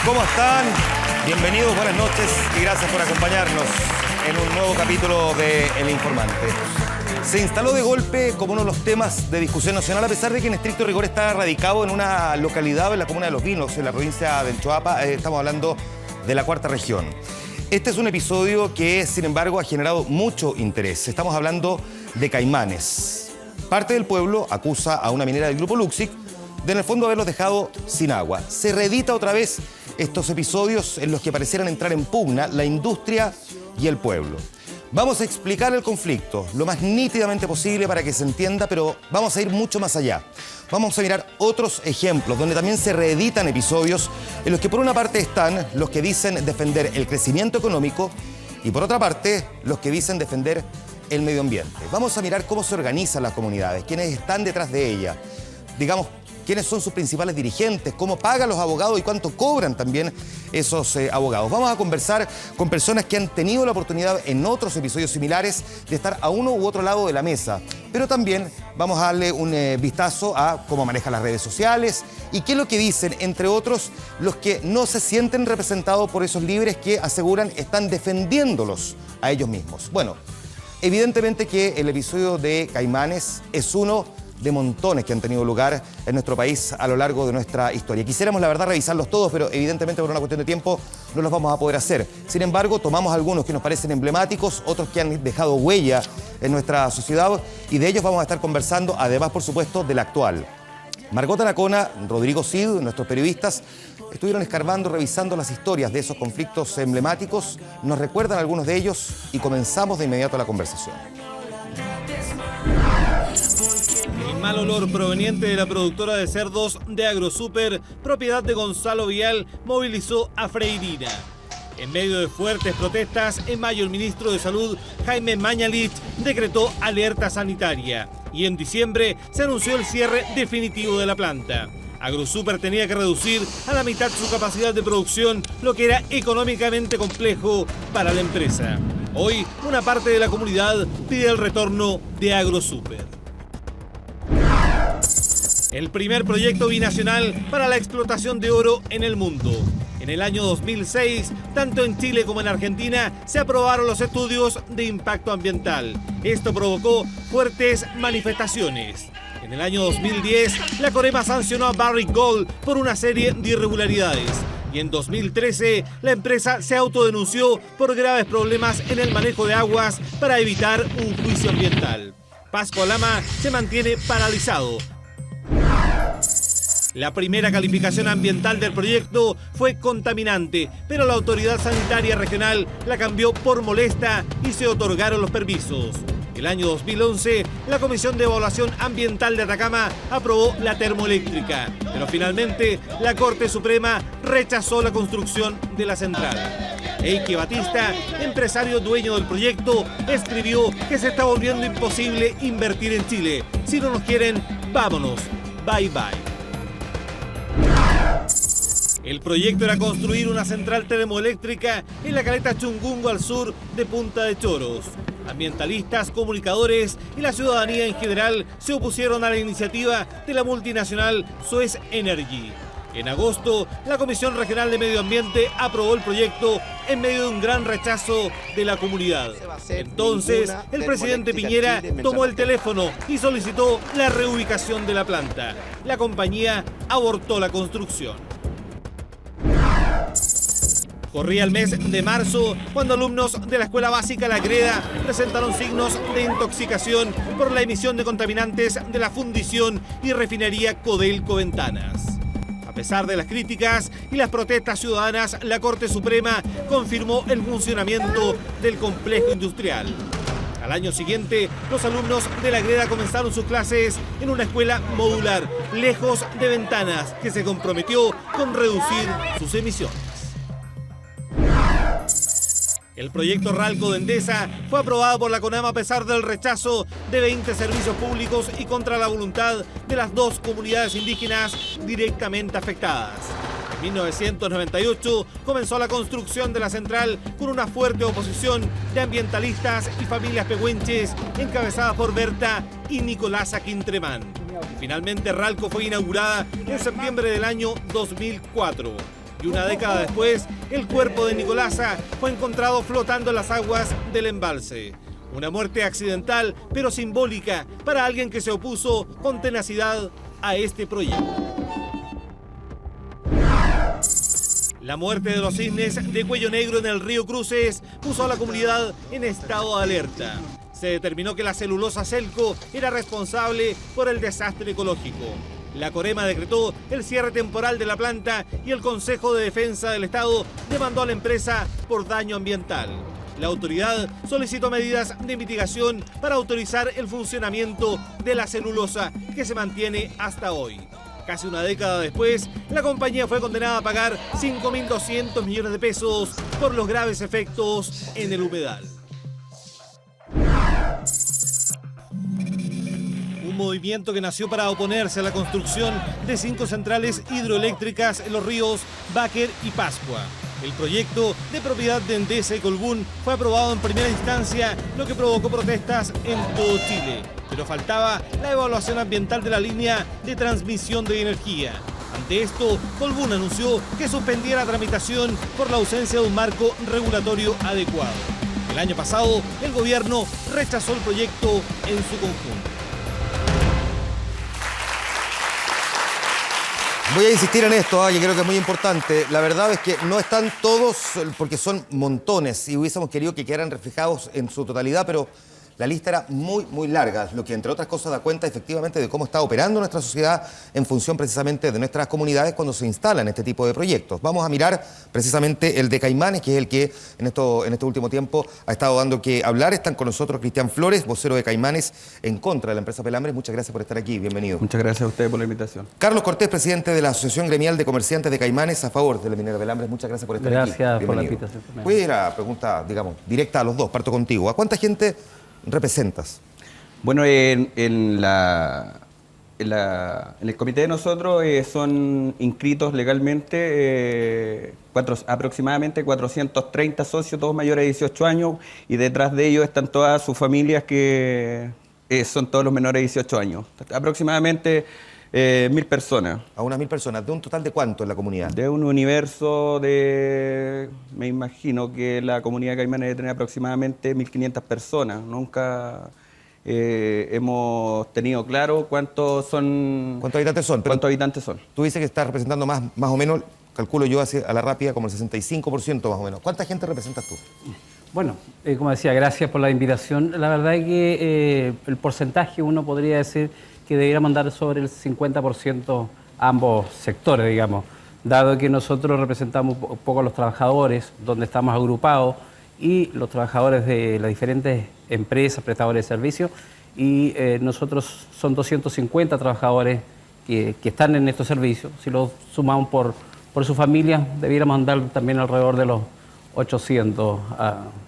¿Cómo están? Bienvenidos, buenas noches y gracias por acompañarnos en un nuevo capítulo de El Informante. Se instaló de golpe como uno de los temas de discusión nacional, a pesar de que en estricto rigor está radicado en una localidad en la comuna de Los Vinos, en la provincia del Choapa. Estamos hablando de la Cuarta Región. Este es un episodio que, sin embargo, ha generado mucho interés. Estamos hablando de Caimanes. Parte del pueblo acusa a una minera del grupo Luxic de, en el fondo, haberlos dejado sin agua. Se reedita otra vez estos episodios en los que parecieran entrar en pugna la industria y el pueblo. Vamos a explicar el conflicto lo más nítidamente posible para que se entienda, pero vamos a ir mucho más allá. Vamos a mirar otros ejemplos donde también se reeditan episodios en los que por una parte están los que dicen defender el crecimiento económico y por otra parte los que dicen defender el medio ambiente. Vamos a mirar cómo se organizan las comunidades, quiénes están detrás de ellas, digamos, quiénes son sus principales dirigentes, cómo pagan los abogados y cuánto cobran también esos abogados. Vamos a conversar con personas que han tenido la oportunidad en otros episodios similares de estar a uno u otro lado de la mesa, pero también vamos a darle un vistazo a cómo manejan las redes sociales y qué es lo que dicen, entre otros, los que no se sienten representados por esos líderes que aseguran están defendiéndolos a ellos mismos. Bueno, evidentemente que el episodio de Caimanes es uno de montones que han tenido lugar en nuestro país a lo largo de nuestra historia. Quisiéramos, la verdad, revisarlos todos, pero evidentemente por una cuestión de tiempo no los vamos a poder hacer. Sin embargo, tomamos algunos que nos parecen emblemáticos, otros que han dejado huella en nuestra sociedad, y de ellos vamos a estar conversando, además, por supuesto, del actual. Margot Anacona, Rodrigo Cid, nuestros periodistas, estuvieron escarbando, revisando las historias de esos conflictos emblemáticos, nos recuerdan algunos de ellos y comenzamos de inmediato la conversación. El mal olor proveniente de la productora de cerdos de AgroSuper, propiedad de Gonzalo Vial, movilizó a Freirina. En medio de fuertes protestas, en mayo el ministro de Salud, Jaime Mañalich, decretó alerta sanitaria. Y en diciembre se anunció el cierre definitivo de la planta. AgroSuper tenía que reducir a la mitad su capacidad de producción, lo que era económicamente complejo para la empresa. Hoy, una parte de la comunidad pide el retorno de AgroSuper. El primer proyecto binacional para la explotación de oro en el mundo. En el año 2006, tanto en Chile como en Argentina, se aprobaron los estudios de impacto ambiental. Esto provocó fuertes manifestaciones. En el año 2010, la Corema sancionó a Barrick Gold por una serie de irregularidades. Y en 2013, la empresa se autodenunció por graves problemas en el manejo de aguas para evitar un juicio ambiental. Pasco Lama se mantiene paralizado. La primera calificación ambiental del proyecto fue contaminante, pero la autoridad sanitaria regional la cambió por molesta y se otorgaron los permisos. El año 2011, la Comisión de Evaluación Ambiental de Atacama aprobó la termoeléctrica, pero finalmente la Corte Suprema rechazó la construcción de la central. Eike Batista, empresario dueño del proyecto, escribió que se está volviendo imposible invertir en Chile. Si no nos quieren, vámonos. Bye bye. El proyecto era construir una central termoeléctrica en la caleta Chungungo al sur de Punta de Choros. Ambientalistas, comunicadores y la ciudadanía en general se opusieron a la iniciativa de la multinacional Suez Energy. En agosto, la Comisión Regional de Medio Ambiente aprobó el proyecto en medio de un gran rechazo de la comunidad. Entonces, el presidente Piñera tomó el teléfono y solicitó la reubicación de la planta. La compañía abortó la construcción. Corría el mes de marzo cuando alumnos de la Escuela Básica La Greda presentaron signos de intoxicación por la emisión de contaminantes de la fundición y refinería Codelco Ventanas. A pesar de las críticas y las protestas ciudadanas, la Corte Suprema confirmó el funcionamiento del complejo industrial. Al año siguiente, los alumnos de La Greda comenzaron sus clases en una escuela modular, lejos de Ventanas, que se comprometió con reducir sus emisiones. El proyecto Ralco de Endesa fue aprobado por la CONAMA a pesar del rechazo de 20 servicios públicos y contra la voluntad de las dos comunidades indígenas directamente afectadas. En 1998 comenzó la construcción de la central con una fuerte oposición de ambientalistas y familias pehuenches encabezadas por Berta y Nicolasa Quintremán. Finalmente Ralco fue inaugurada en septiembre del año 2004. Y y una década después, el cuerpo de Nicolasa fue encontrado flotando en las aguas del embalse. Una muerte accidental, pero simbólica para alguien que se opuso con tenacidad a este proyecto. La muerte de los cisnes de cuello negro en el río Cruces puso a la comunidad en estado de alerta. Se determinó que la celulosa Celco era responsable por el desastre ecológico. La Corema decretó el cierre temporal de la planta y el Consejo de Defensa del Estado demandó a la empresa por daño ambiental. La autoridad solicitó medidas de mitigación para autorizar el funcionamiento de la celulosa que se mantiene hasta hoy. Casi una década después, la compañía fue condenada a pagar 5.200 millones de pesos por los graves efectos en el humedal. Un movimiento que nació para oponerse a la construcción de 5 centrales hidroeléctricas en los ríos Báquer y Pascua. El proyecto, de propiedad de Endesa y Colbún, fue aprobado en primera instancia, lo que provocó protestas en todo Chile. Pero faltaba la evaluación ambiental de la línea de transmisión de energía. Ante esto, Colbún anunció que suspendía la tramitación por la ausencia de un marco regulatorio adecuado. El año pasado, el gobierno rechazó el proyecto en su conjunto. Voy a insistir en esto, que creo que es muy importante. La verdad es que no están todos, porque son montones, y hubiésemos querido que quedaran reflejados en su totalidad, pero la lista era muy larga, lo que entre otras cosas da cuenta efectivamente de cómo está operando nuestra sociedad en función precisamente de nuestras comunidades cuando se instalan este tipo de proyectos. Vamos a mirar precisamente el de Caimanes, que es el que en este último tiempo ha estado dando que hablar. Están con nosotros Cristian Flores, vocero de Caimanes en contra de la empresa Pelambres. Muchas gracias por estar aquí, bienvenido. Muchas gracias a ustedes por la invitación. Carlos Cortés, presidente de la Asociación Gremial de Comerciantes de Caimanes, a favor de la minera Pelambres. Muchas gracias por estar aquí. Gracias por la invitación. Voy a ir a la pregunta, digamos, directa a los dos. Parto contigo. ¿A cuánta gente representas? Bueno, en el comité de nosotros son inscritos legalmente aproximadamente 430 socios, todos mayores de 18 años, y detrás de ellos están todas sus familias que son todos los menores de 18 años. Aproximadamente 1.000 personas. A unas 1.000 personas. ¿De un total de cuánto en la comunidad? De un universo de... Me imagino que la comunidad de Caimanes debe tener aproximadamente 1.500 personas. Nunca hemos tenido claro cuántos habitantes son. ¿Cuántos habitantes son? Tú dices que estás representando más o menos, calculo yo a la rápida, como el 65% más o menos. ¿Cuánta gente representas tú? Bueno, como decía, gracias por la invitación. La verdad es que el porcentaje uno podría decir que debiéramos andar sobre el 50% ambos sectores, digamos, dado que nosotros representamos un poco a los trabajadores, donde estamos agrupados, y los trabajadores de las diferentes empresas, prestadores de servicios, y nosotros son 250 trabajadores que están en estos servicios. Si los sumamos por su familia, debiéramos andar también alrededor de los 800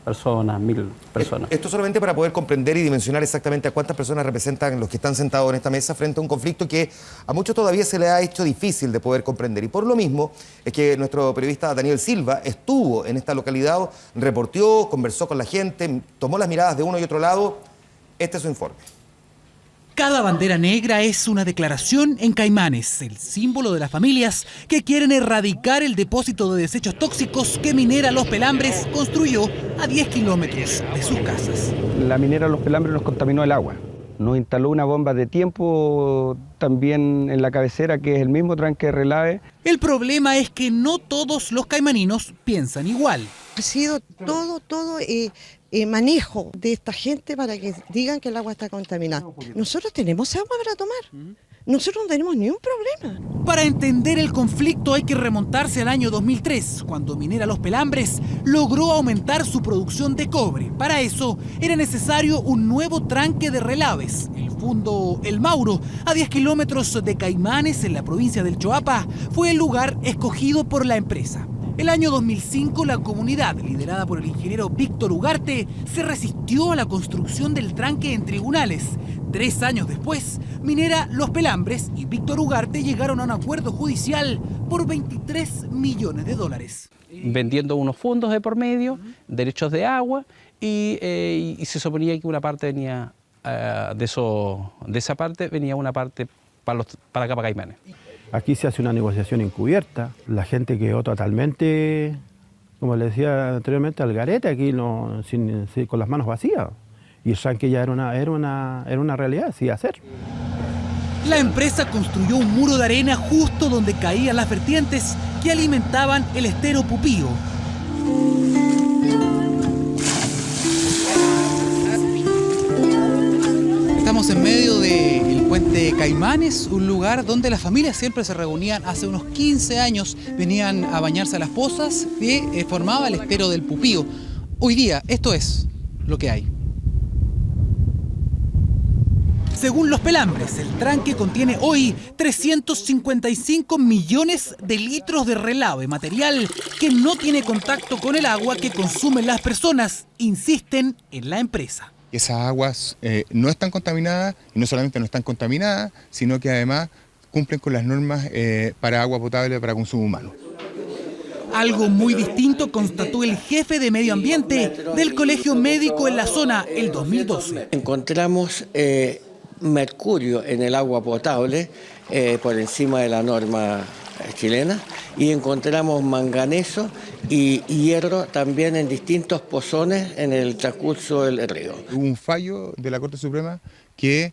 personas, 1.000 personas. Esto solamente para poder comprender y dimensionar exactamente a cuántas personas representan los que están sentados en esta mesa frente a un conflicto que a muchos todavía se les ha hecho difícil de poder comprender. Y por lo mismo es que nuestro periodista Daniel Silva estuvo en esta localidad, reporteó, conversó con la gente, tomó las miradas de uno y otro lado. Este es su informe. Cada bandera negra es una declaración en Caimanes, el símbolo de las familias que quieren erradicar el depósito de desechos tóxicos que Minera Los Pelambres construyó a 10 kilómetros de sus casas. La minera Los Pelambres nos contaminó el agua. Nos instaló una bomba de tiempo también en la cabecera, que es el mismo tranque de relave. El problema es que no todos los caimaninos piensan igual. Ha sido todo manejo de esta gente para que digan que el agua está contaminada. Nosotros tenemos agua para tomar. Nosotros no tenemos ni un problema. Para entender el conflicto hay que remontarse al año 2003, cuando Minera Los Pelambres logró aumentar su producción de cobre. Para eso era necesario un nuevo tranque de relaves. El fundo El Mauro, a 10 kilómetros de Caimanes, en la provincia del Choapa, fue el lugar escogido por la empresa. El año 2005, la comunidad, liderada por el ingeniero Víctor Ugarte, se resistió a la construcción del tranque en tribunales. 3 años después, Minera Los Pelambres y Víctor Ugarte llegaron a un acuerdo judicial por $23 millones. Vendiendo unos fondos de por medio, derechos de agua, y se suponía que una parte venía, de esa parte venía una parte para acá, para Caimanes. Aquí se hace una negociación encubierta. La gente quedó totalmente, como les decía anteriormente, al garete aquí con las manos vacías. Y el tranque ya era una realidad, sí, hacer. La empresa construyó un muro de arena justo donde caían las vertientes que alimentaban el estero Pupío. Estamos en medio del puente Caimanes, un lugar donde las familias siempre se reunían. Hace unos 15 años venían a bañarse a las pozas que formaba el estero del Pupío. Hoy día esto es lo que hay. Según los Pelambres, el tranque contiene hoy 355 millones de litros de relave, material que no tiene contacto con el agua que consumen las personas, insisten en la empresa. Esas aguas no están contaminadas, y no solamente no están contaminadas, sino que además cumplen con las normas para agua potable para consumo humano. Algo muy distinto constató el jefe de medio ambiente del Colegio Médico en la zona el 2012. Encontramos mercurio en el agua potable por encima de la norma chilena y encontramos manganeso y hierro también en distintos pozones en el transcurso del río. Hubo un fallo de la Corte Suprema que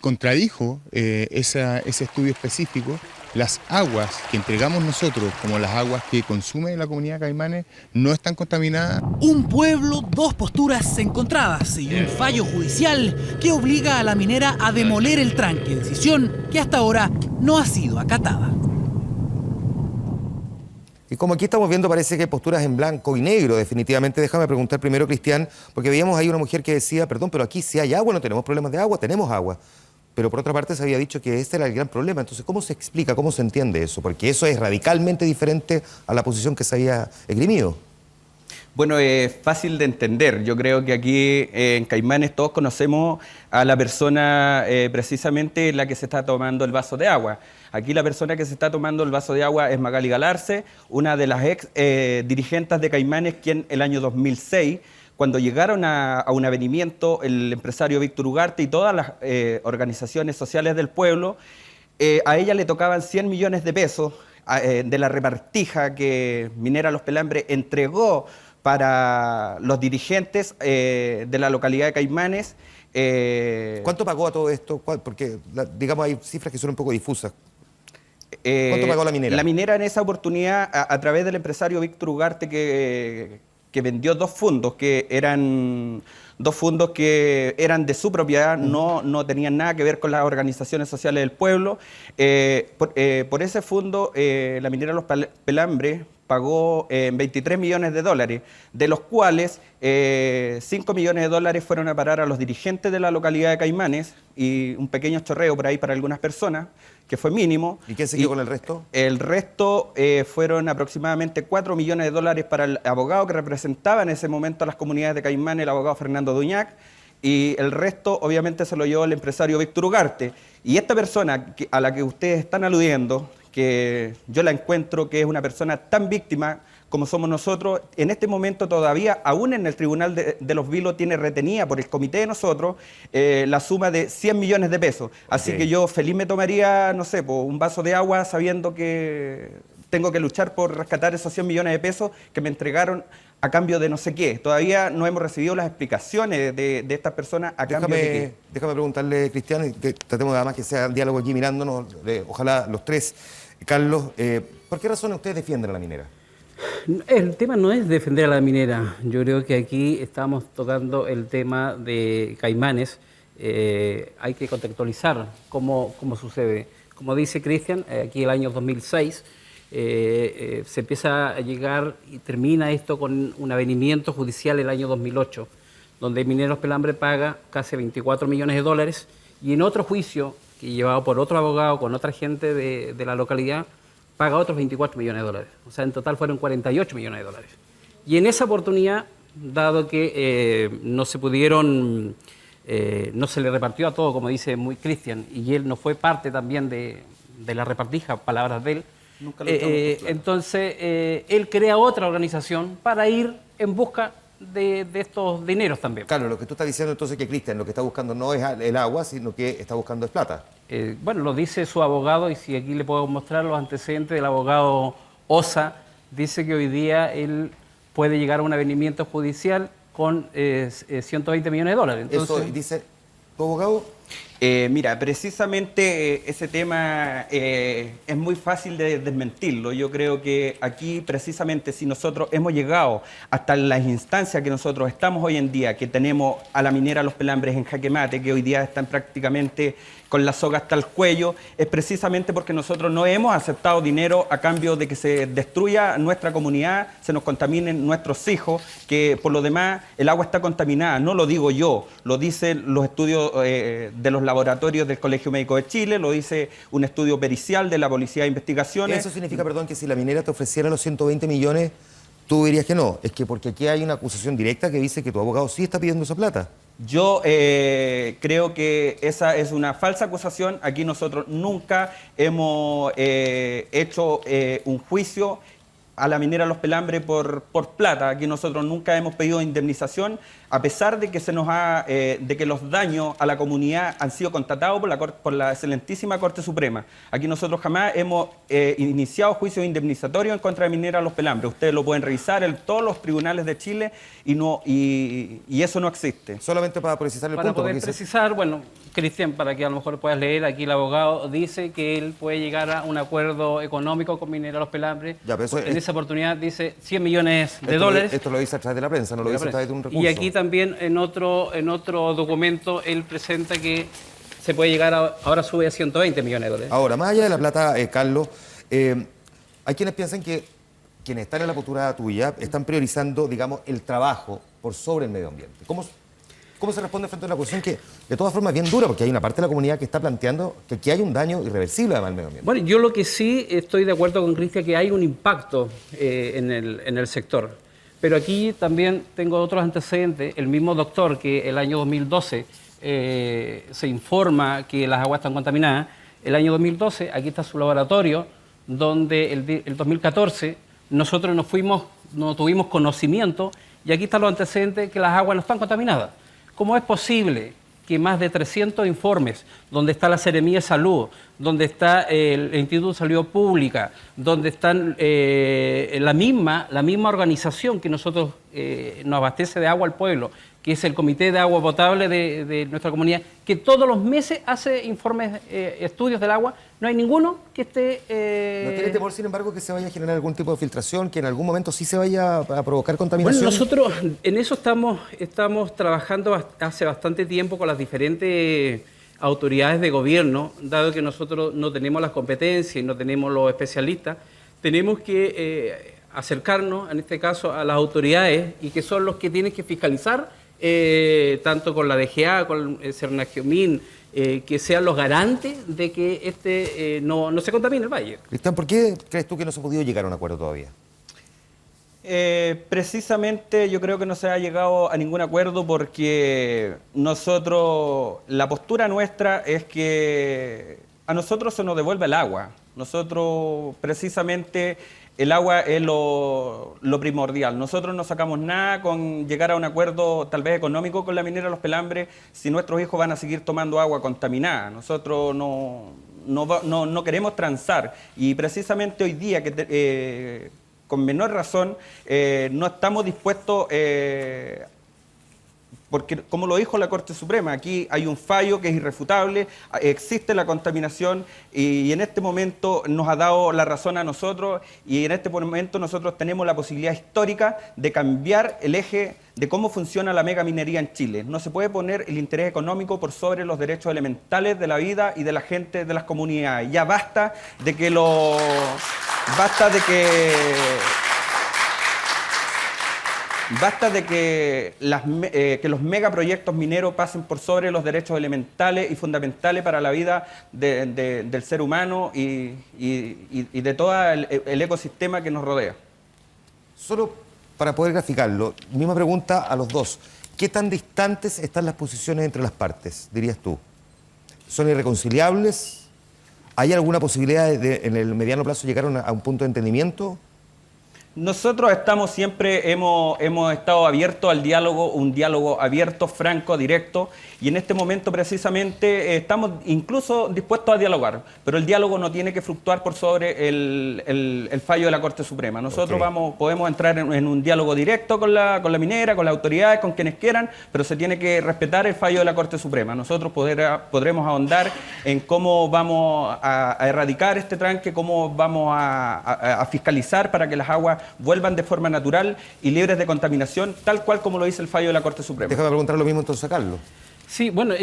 contradijo ese estudio específico. Las aguas que entregamos nosotros, como las aguas que consume la comunidad Caimanes, no están contaminadas. Un pueblo, dos posturas encontradas y un fallo judicial que obliga a la minera a demoler el tranque, decisión que hasta ahora no ha sido acatada. Y como aquí estamos viendo, parece que hay posturas en blanco y negro, definitivamente. Déjame preguntar primero, Cristian, porque veíamos ahí una mujer que decía, perdón, pero aquí si hay agua, no tenemos problemas de agua, tenemos agua. Pero por otra parte se había dicho que este era el gran problema. Entonces, ¿cómo se explica, cómo se entiende eso? Porque eso es radicalmente diferente a la posición que se había esgrimido. Bueno, es fácil de entender. Yo creo que aquí en Caimanes todos conocemos a la persona precisamente la que se está tomando el vaso de agua. Aquí la persona que se está tomando el vaso de agua es Magali Galarce, una de las ex dirigentes de Caimanes, quien el año 2006, cuando llegaron a un avenimiento, el empresario Víctor Ugarte y todas las organizaciones sociales del pueblo, a ella le tocaban 100 millones de pesos de la repartija que Minera Los Pelambres entregó para los dirigentes de la localidad de Caimanes. ¿Cuánto pagó a todo esto? Porque, digamos, hay cifras que son un poco difusas. ¿Cuánto pagó la minera? La minera en esa oportunidad, a través del empresario Víctor Ugarte, que vendió dos fondos que eran de su propiedad, no tenían nada que ver con las organizaciones sociales del pueblo. Por ese fondo, la minera Los Pelambres pagó 23 millones de dólares, de los cuales 5 millones de dólares fueron a parar a los dirigentes de la localidad de Caimanes y un pequeño chorreo por ahí para algunas personas, que fue mínimo. ¿Y quién se quedó con el resto? El resto fueron aproximadamente 4 millones de dólares para el abogado que representaba en ese momento a las comunidades de Caimanes, el abogado Fernando Duñac, y el resto obviamente se lo llevó el empresario Víctor Ugarte. Y esta persona a la que ustedes están aludiendo, que yo la encuentro que es una persona tan víctima como somos nosotros, en este momento todavía, aún en el Tribunal de los Vilos, tiene retenida por el comité de nosotros la suma de 100 millones de pesos. Así que yo feliz me tomaría, no sé, un vaso de agua sabiendo que tengo que luchar por rescatar esos 100 millones de pesos que me entregaron a cambio de no sé qué. Todavía no hemos recibido las explicaciones de estas personas a cambio de qué. Déjame preguntarle, Cristian, que tratemos además que sea diálogo aquí mirándonos, ojalá los tres. Carlos, ¿por qué razones ustedes defienden a la minera? El tema no es defender a la minera. Yo creo que aquí estamos tocando el tema de Caimanes. Hay que contextualizar cómo sucede. Como dice Cristian, aquí el año 2006 se empieza a llegar y termina esto con un avenimiento judicial el año 2008, donde Mineros Pelambres paga casi 24 millones de dólares y en otro juicio que llevado por otro abogado con otra gente de la localidad, paga otros 24 millones de dólares. O sea, en total fueron 48 millones de dólares. Y en esa oportunidad, dado que no se le repartió a todo, como dice muy Cristian, y él no fue parte también de la repartija, palabras de él, entonces él crea otra organización para ir en busca de estos dineros también. Claro, lo que tú estás diciendo entonces que Cristian lo que está buscando no es el agua, sino que está buscando es plata. Bueno, lo dice su abogado, y si aquí le puedo mostrar los antecedentes del abogado Osa, dice que hoy día él puede llegar a un avenimiento judicial con 120 millones de dólares. Entonces, eso dice tu abogado. Mira, precisamente ese tema es muy fácil de desmentirlo. Yo creo que aquí precisamente si nosotros hemos llegado hasta las instancias que nosotros estamos hoy en día, que tenemos a la minera Los Pelambres en jaque mate, que hoy día están prácticamente con la soga hasta el cuello, es precisamente porque nosotros no hemos aceptado dinero a cambio de que se destruya nuestra comunidad, se nos contaminen nuestros hijos, que por lo demás el agua está contaminada. No lo digo yo, lo dicen los estudios de los laboratorios del Colegio Médico de Chile, lo dice un estudio pericial de la Policía de Investigaciones. Eso significa, perdón, que si la minera te ofreciera los 120 millones, tú dirías que no. Es que porque aquí hay una acusación directa que dice que tu abogado sí está pidiendo esa plata. Yo creo que esa es una falsa acusación. Aquí nosotros nunca hemos hecho un juicio a la minera Los Pelambres por plata. Aquí nosotros nunca hemos pedido indemnización, a pesar de que se nos de que los daños a la comunidad han sido constatados por la excelentísima Corte Suprema. Aquí nosotros jamás hemos iniciado juicios indemnizatorios en contra de minera Los Pelambres. Ustedes lo pueden revisar en todos los tribunales de Chile y eso no existe. Solamente para precisar el punto. Para poder precisar, bueno, Cristian, para que a lo mejor puedas leer, aquí el abogado dice que él puede llegar a un acuerdo económico con minera Los Pelambres. Ya, pero eso, en esa oportunidad dice 100 millones de dólares. Esto lo dice a través de la prensa, no lo dice a través de un recurso. Y aquí también en otro documento él presenta que se puede llegar ahora sube a 120 millones de dólares. Ahora, más allá de la plata, Carlos, hay quienes piensan que quienes están en la postura tuya están priorizando, digamos, el trabajo por sobre el medio ambiente. ¿Cómo se responde frente a una cuestión que de todas formas es bien dura? Porque hay una parte de la comunidad que está planteando que aquí hay un daño irreversible además al medio ambiente. Bueno, yo lo que sí estoy de acuerdo con Cristian que hay un impacto en el sector. Pero aquí también tengo otros antecedentes. El mismo doctor que el año 2012 se informa que las aguas están contaminadas. El año 2012, aquí está su laboratorio, donde el 2014 nosotros no tuvimos conocimiento, y aquí están los antecedentes que las aguas no están contaminadas. ¿Cómo es posible que más de 300 informes, donde está la Seremía de Salud, donde está el Instituto de Salud Pública, donde están la misma organización que nosotros nos abastece de agua al pueblo, que es el Comité de Agua Potable de nuestra comunidad, que todos los meses hace informes, estudios del agua, no hay ninguno que esté... ¿No tiene temor, sin embargo, que se vaya a generar algún tipo de filtración, que en algún momento sí se vaya a provocar contaminación? Bueno, nosotros en eso estamos trabajando hace bastante tiempo con las diferentes autoridades de gobierno, dado que nosotros no tenemos las competencias y no tenemos los especialistas, tenemos que acercarnos, en este caso, a las autoridades, y que son los que tienen que fiscalizar, tanto con la DGA, con el Cernagiomín, que sean los garantes de que no se contamine el valle. Cristian, ¿por qué crees tú que no se ha podido llegar a un acuerdo todavía? Precisamente yo creo que no se ha llegado a ningún acuerdo porque la postura nuestra es que a nosotros se nos devuelve el agua. Nosotros precisamente el agua es lo primordial. Nosotros no sacamos nada con llegar a un acuerdo tal vez económico con la minera Los Pelambres si nuestros hijos van a seguir tomando agua contaminada. Nosotros no queremos transar, y precisamente hoy día que con menor razón no estamos dispuestos porque, como lo dijo la Corte Suprema, aquí hay un fallo que es irrefutable, existe la contaminación y en este momento nos ha dado la razón a nosotros, y en este momento nosotros tenemos la posibilidad histórica de cambiar el eje de cómo funciona la megaminería en Chile. No se puede poner el interés económico por sobre los derechos elementales de la vida y de la gente de las comunidades. Ya basta de que los megaproyectos mineros pasen por sobre los derechos elementales y fundamentales para la vida del ser humano y de todo el ecosistema que nos rodea. Solo para poder graficarlo, misma pregunta a los dos. ¿Qué tan distantes están las posiciones entre las partes, dirías tú? ¿Son irreconciliables? ¿Hay alguna posibilidad de en el mediano plazo llegar a un punto de entendimiento? Nosotros estamos siempre, hemos estado abiertos al diálogo, un diálogo abierto, franco, directo, y en este momento precisamente estamos incluso dispuestos a dialogar, pero el diálogo no tiene que fluctuar por sobre el fallo de la Corte Suprema. Nosotros podemos entrar en un diálogo directo con la minera, con las autoridades, con quienes quieran, pero se tiene que respetar el fallo de la Corte Suprema. Nosotros podremos ahondar en cómo vamos a erradicar este tranque, cómo vamos a fiscalizar para que las aguas vuelvan de forma natural y libres de contaminación, tal cual como lo dice el fallo de la Corte Suprema. Déjame preguntar lo mismo entonces a Carlos. Sí, bueno,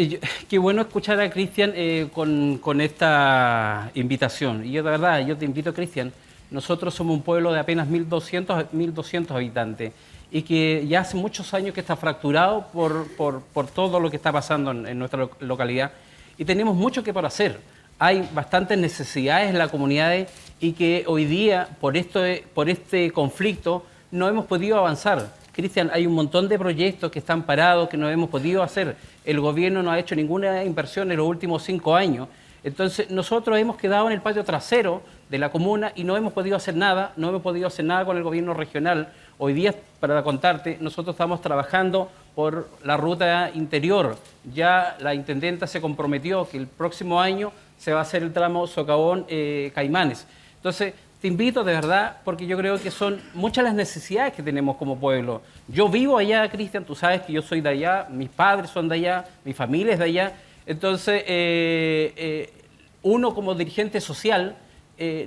qué bueno escuchar a Cristian con esta invitación. Y yo de verdad, yo te invito, Cristian, nosotros somos un pueblo de apenas 1.200 habitantes y que ya hace muchos años que está fracturado por todo lo que está pasando en nuestra localidad y tenemos mucho que por hacer. Hay bastantes necesidades en las comunidades y que hoy día, por este conflicto, no hemos podido avanzar. Cristian, hay un montón de proyectos que están parados, que no hemos podido hacer. El gobierno no ha hecho ninguna inversión en los últimos 5 años. Entonces, nosotros hemos quedado en el patio trasero de la comuna y no hemos podido hacer nada, con el gobierno regional. Hoy día, para contarte, nosotros estamos trabajando por la ruta interior. Ya la intendenta se comprometió que el próximo año se va a hacer el tramo Socavón-Caimanes. Entonces, te invito de verdad, porque yo creo que son muchas las necesidades que tenemos como pueblo. Yo vivo allá, Cristian, tú sabes que yo soy de allá, mis padres son de allá, mi familia es de allá. Entonces, uno como dirigente social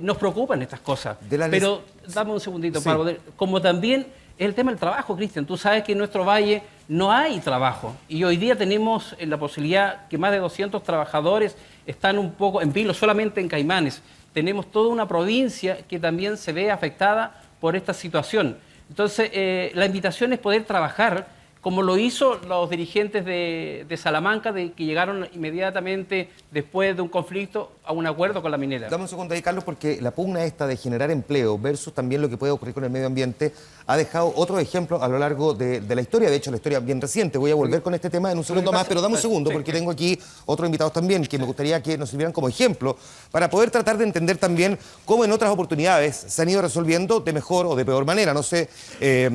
nos preocupan estas cosas. Pero dame un segundito, sí. Como también el tema del trabajo, Cristian. Tú sabes que en nuestro valle no hay trabajo y hoy día tenemos la posibilidad que más de 200 trabajadores están un poco en vilo solamente en Caimanes. Tenemos toda una provincia que también se ve afectada por esta situación. Entonces, la invitación es poder trabajar como lo hizo los dirigentes de Salamanca, que llegaron inmediatamente después de un conflicto a un acuerdo con la minera. Dame un segundo ahí, Carlos, porque la pugna esta de generar empleo versus también lo que puede ocurrir con el medio ambiente ha dejado otros ejemplos a lo largo de la historia, de hecho la historia bien reciente. Voy a volver con este tema en un segundo más, pero dame un segundo porque tengo aquí otros invitados también que me gustaría que nos sirvieran como ejemplo para poder tratar de entender también cómo en otras oportunidades se han ido resolviendo de mejor o de peor manera, no sé,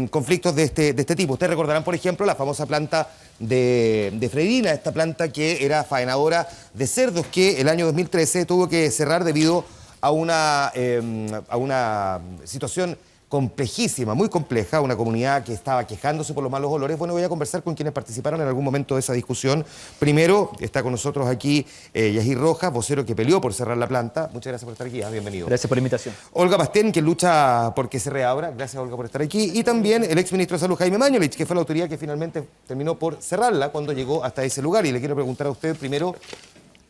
conflictos de este tipo. Ustedes recordarán, por ejemplo, la famosa planta de Freirina, esta planta que era faenadora de cerdos que el año 2013 tuvo que cerrar debido a una situación complejísima, muy compleja, una comunidad que estaba quejándose por los malos olores. Bueno, voy a conversar con quienes participaron en algún momento de esa discusión. Primero está con nosotros aquí Yahir Rojas, vocero que peleó por cerrar la planta. Muchas gracias por estar aquí, bienvenido. Gracias por la invitación. Olga Pastén, que lucha porque se reabra. Gracias, Olga, por estar aquí. Y también el exministro de Salud, Jaime Mañolich, que fue la autoridad que finalmente terminó por cerrarla cuando llegó hasta ese lugar. Y le quiero preguntar a usted primero,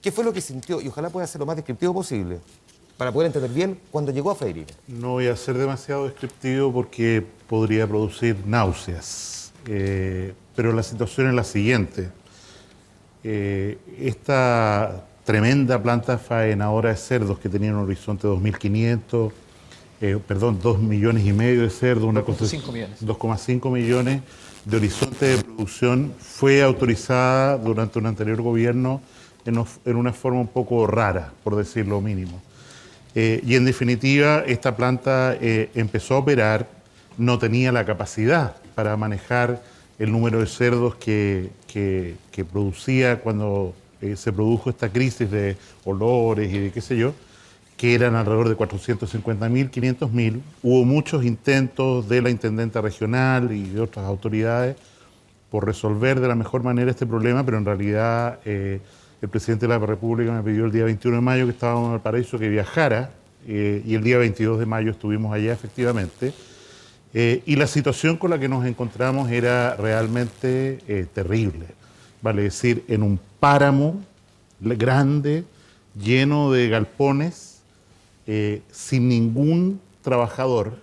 ¿qué fue lo que sintió? Y ojalá pueda ser lo más descriptivo posible, para poder entender bien cuando llegó a Freirina. No voy a ser demasiado descriptivo porque podría producir náuseas, pero la situación es la siguiente. Esta tremenda planta faenadora de cerdos que tenía un horizonte de 2.500, 2,5 millones de cerdos, 2,5 millones de horizonte de producción, fue autorizada durante un anterior gobierno en una forma un poco rara, por decirlo mínimo. Y en definitiva, esta planta empezó a operar, no tenía la capacidad para manejar el número de cerdos que producía cuando se produjo esta crisis de olores y de qué sé yo, que eran alrededor de 450.000, 500.000. Hubo muchos intentos de la intendenta regional y de otras autoridades por resolver de la mejor manera este problema, pero en realidad el presidente de la República me pidió el día 21 de mayo, que estábamos en Valparaíso, que viajara, y el día 22 de mayo estuvimos allá efectivamente, y la situación con la que nos encontramos era realmente terrible, vale decir, en un páramo grande, lleno de galpones, sin ningún trabajador,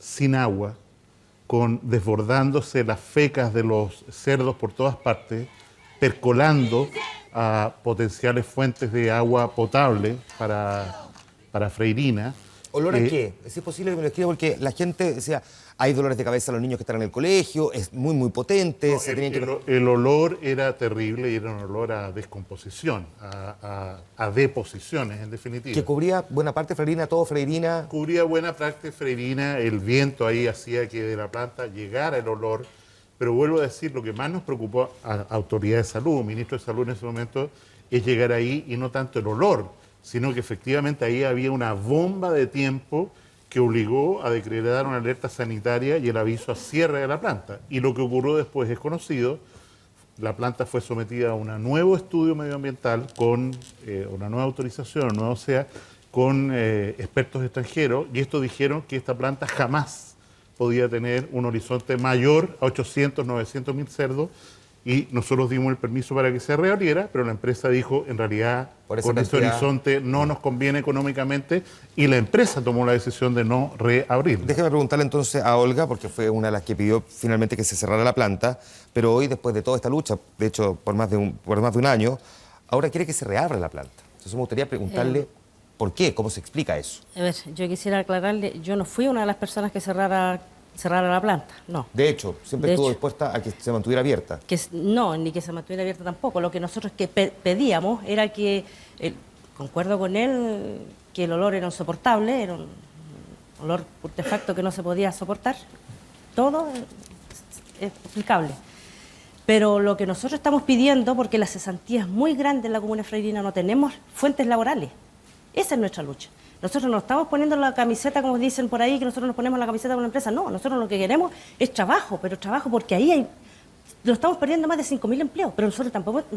sin agua, desbordándose las fecas de los cerdos por todas partes, percolando a potenciales fuentes de agua potable para Freirina, ¿Olor a qué? ¿Es posible que me lo escriba? Porque la gente decía, hay dolores de cabeza a los niños que están en el colegio, es muy, muy potente. No, el olor era terrible y era un olor a descomposición, a deposiciones, en definitiva. ¿Que cubría buena parte Freirina, todo Freirina? Cubría buena parte Freirina, el viento ahí hacía que de la planta llegara el olor, pero vuelvo a decir, lo que más nos preocupó a Autoridad de Salud, Ministro de Salud en ese momento, es llegar ahí y no tanto el olor, sino que efectivamente ahí había una bomba de tiempo que obligó a decretar una alerta sanitaria y el aviso a cierre de la planta. Y lo que ocurrió después es conocido. La planta fue sometida a un nuevo estudio medioambiental con una nueva autorización, un nuevo SEA, con expertos extranjeros, y estos dijeron que esta planta jamás podía tener un horizonte mayor a 800, 900 mil cerdos, y nosotros dimos el permiso para que se reabriera, pero la empresa dijo, en realidad, con este horizonte no nos conviene económicamente, y la empresa tomó la decisión de no reabrir. Déjeme preguntarle entonces a Olga, porque fue una de las que pidió finalmente que se cerrara la planta, pero hoy, después de toda esta lucha, de hecho, por más de un año, ahora quiere que se reabra la planta. Entonces me gustaría preguntarle por qué, cómo se explica eso. A ver, yo quisiera aclararle, yo no fui una de las personas que cerrara la planta, no. De hecho, siempre estuvo dispuesta a que se mantuviera abierta. No, ni que se mantuviera abierta tampoco. Lo que nosotros pedíamos era que, concuerdo con él, que el olor era insoportable, era un olor artefacto que no se podía soportar. Todo es explicable. Pero lo que nosotros estamos pidiendo, porque la cesantía es muy grande en la comuna freirina, no tenemos fuentes laborales. Esa es nuestra lucha. Nosotros no estamos poniendo la camiseta, como dicen por ahí, que nosotros nos ponemos la camiseta de una empresa. No, nosotros lo que queremos es trabajo, pero trabajo porque ahí lo estamos perdiendo más de 5.000 empleos. Pero nosotros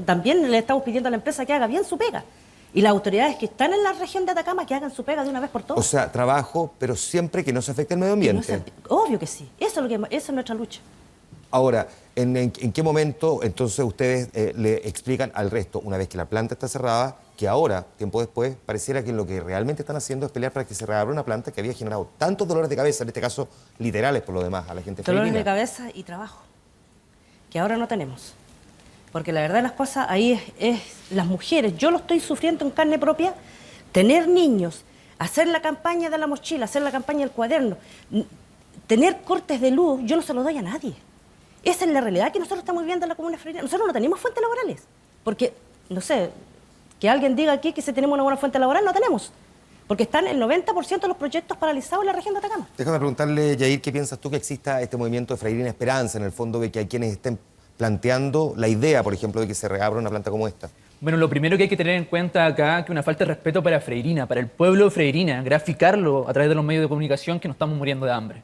también le estamos pidiendo a la empresa que haga bien su pega. Y las autoridades que están en la región de Atacama que hagan su pega de una vez por todas. O sea, trabajo, pero siempre que no se afecte el medio ambiente. Obvio que sí. Eso es nuestra lucha. Ahora, ¿en qué momento entonces ustedes le explican al resto, una vez que la planta está cerrada, que ahora, tiempo después, pareciera que lo que realmente están haciendo es pelear para que se reabra una planta que había generado tantos dolores de cabeza, en este caso literales por lo demás, a la gente freirina? Dolores de cabeza y trabajo, que ahora no tenemos. Porque la verdad de las cosas, ahí es las mujeres, yo lo estoy sufriendo en carne propia, tener niños, hacer la campaña de la mochila, hacer la campaña del cuaderno, tener cortes de luz, yo no se lo doy a nadie. Esa es la realidad que nosotros estamos viviendo en la comuna freirina. Nosotros no tenemos fuentes laborales, porque, no sé, que alguien diga aquí que si tenemos una buena fuente laboral, no tenemos. Porque están el 90% de los proyectos paralizados en la región de Atacama. Déjame preguntarle, Yair, ¿qué piensas tú que exista este movimiento de Freirina Esperanza, en el fondo, de que hay quienes estén planteando la idea, por ejemplo, de que se reabra una planta como esta? Bueno, lo primero que hay que tener en cuenta acá es que una falta de respeto para Freirina, para el pueblo de Freirina, graficarlo a través de los medios de comunicación que nos estamos muriendo de hambre.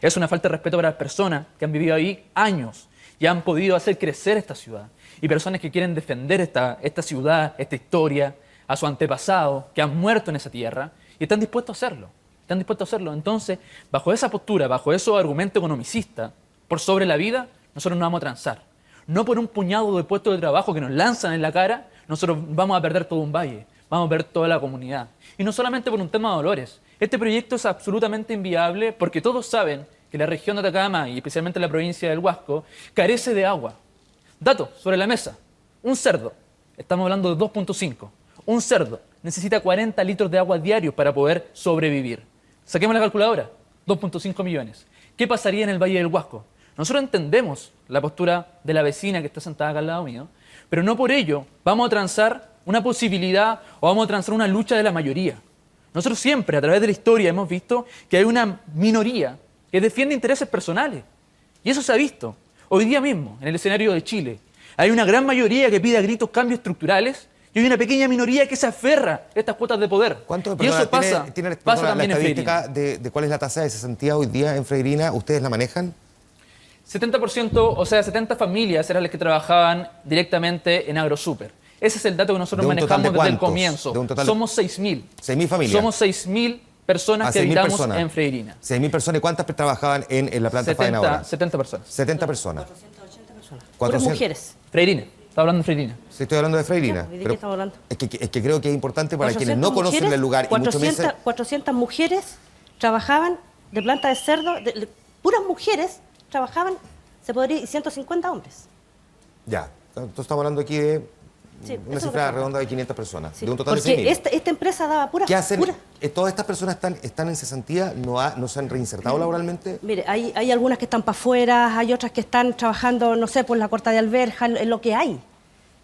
Es una falta de respeto para las personas que han vivido ahí años y han podido hacer crecer esta ciudad. Y personas que quieren defender esta ciudad, esta historia, a su antepasado, que han muerto en esa tierra, y están dispuestos a hacerlo. Están dispuestos a hacerlo. Entonces, bajo esa postura, bajo esos argumentos economicistas, por sobre la vida, nosotros no vamos a transar. No por un puñado de puestos de trabajo que nos lanzan en la cara, nosotros vamos a perder todo un valle, vamos a perder toda la comunidad. Y no solamente por un tema de dolores. Este proyecto es absolutamente inviable porque todos saben que la región de Atacama, y especialmente la provincia del Huasco, carece de agua. Dato sobre la mesa. Un cerdo, estamos hablando de 2.5, un cerdo necesita 40 litros de agua diarios para poder sobrevivir. Saquemos la calculadora, 2.5 millones. ¿Qué pasaría en el Valle del Huasco? Nosotros entendemos la postura de la vecina que está sentada acá al lado mío, pero no por ello vamos a transar una posibilidad o vamos a transar una lucha de la mayoría. Nosotros siempre, a través de la historia, hemos visto que hay una minoría que defiende intereses personales. Y eso se ha visto. Hoy día mismo, en el escenario de Chile, hay una gran mayoría que pide a gritos cambios estructurales y hay una pequeña minoría que se aferra a estas cuotas de poder. Y eso pasa también en Freirina. De cuál es la tasa de cesantía hoy día en Freirina, ¿ustedes la manejan? 70%, o sea, 70 familias eran las que trabajaban directamente en AgroSuper. Ese es el dato que nosotros manejamos desde el comienzo. Somos 6.000. 6.000 familias. Somos 6.000 personas que habitamos en Freirina. 6.000 personas. ¿Y cuántas trabajaban en la planta faenadora? 70 personas. 70 personas. 480 personas. 400 mujeres. Freirina. Está hablando de Freirina. Sí, estoy hablando de Freirina. ¿De qué estamos hablando? Es que creo que es importante para quienes no conocen el lugar. 400 mujeres trabajaban de planta de cerdo, puras mujeres trabajaban, se podría, y 150 hombres. Ya, entonces estamos hablando aquí de Sí, una cifra redonda de 500 personas, sí, de un total de porque 6.000. esta empresa daba pura... ¿Qué hacen? pura. ¿Todas estas personas están en cesantía? ¿No se han reinsertado laboralmente? Mire, hay algunas que están para afuera, hay otras que están trabajando, no sé, por la Corta de Alberja, en lo que hay.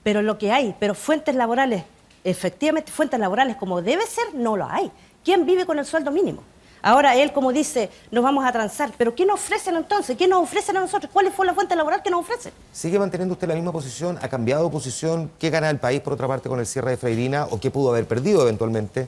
Pero fuentes laborales, efectivamente, fuentes laborales como debe ser, no lo hay. ¿Quién vive con el sueldo mínimo? Ahora él, como dice, nos vamos a transar. ¿Pero qué nos ofrecen entonces? ¿Qué nos ofrecen a nosotros? ¿Cuál fue la fuente laboral que nos ofrecen? ¿Sigue manteniendo usted la misma posición? ¿Ha cambiado de posición? ¿Qué gana el país, por otra parte, con el cierre de Freirina? ¿O qué pudo haber perdido eventualmente?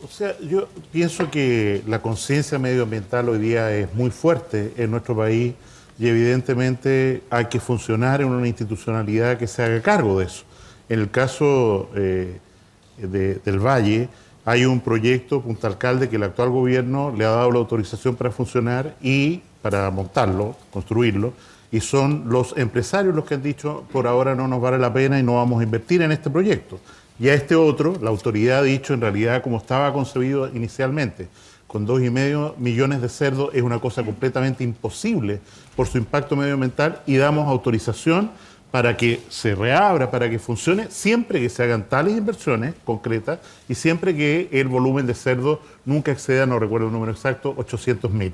O sea, yo pienso que la conciencia medioambiental hoy día es muy fuerte en nuestro país y evidentemente hay que funcionar en una institucionalidad que se haga cargo de eso. En el caso del Valle, hay un proyecto, Punta Alcalde, que el actual gobierno le ha dado la autorización para funcionar y para montarlo, construirlo, y son los empresarios los que han dicho, por ahora no nos vale la pena y no vamos a invertir en este proyecto. Y a este otro, la autoridad ha dicho, en realidad, como estaba concebido inicialmente, con 2,5 millones de cerdos, es una cosa completamente imposible por su impacto medioambiental y damos autorización para que se reabra, para que funcione, siempre que se hagan tales inversiones concretas y siempre que el volumen de cerdo nunca exceda, no recuerdo el número exacto, 800.000.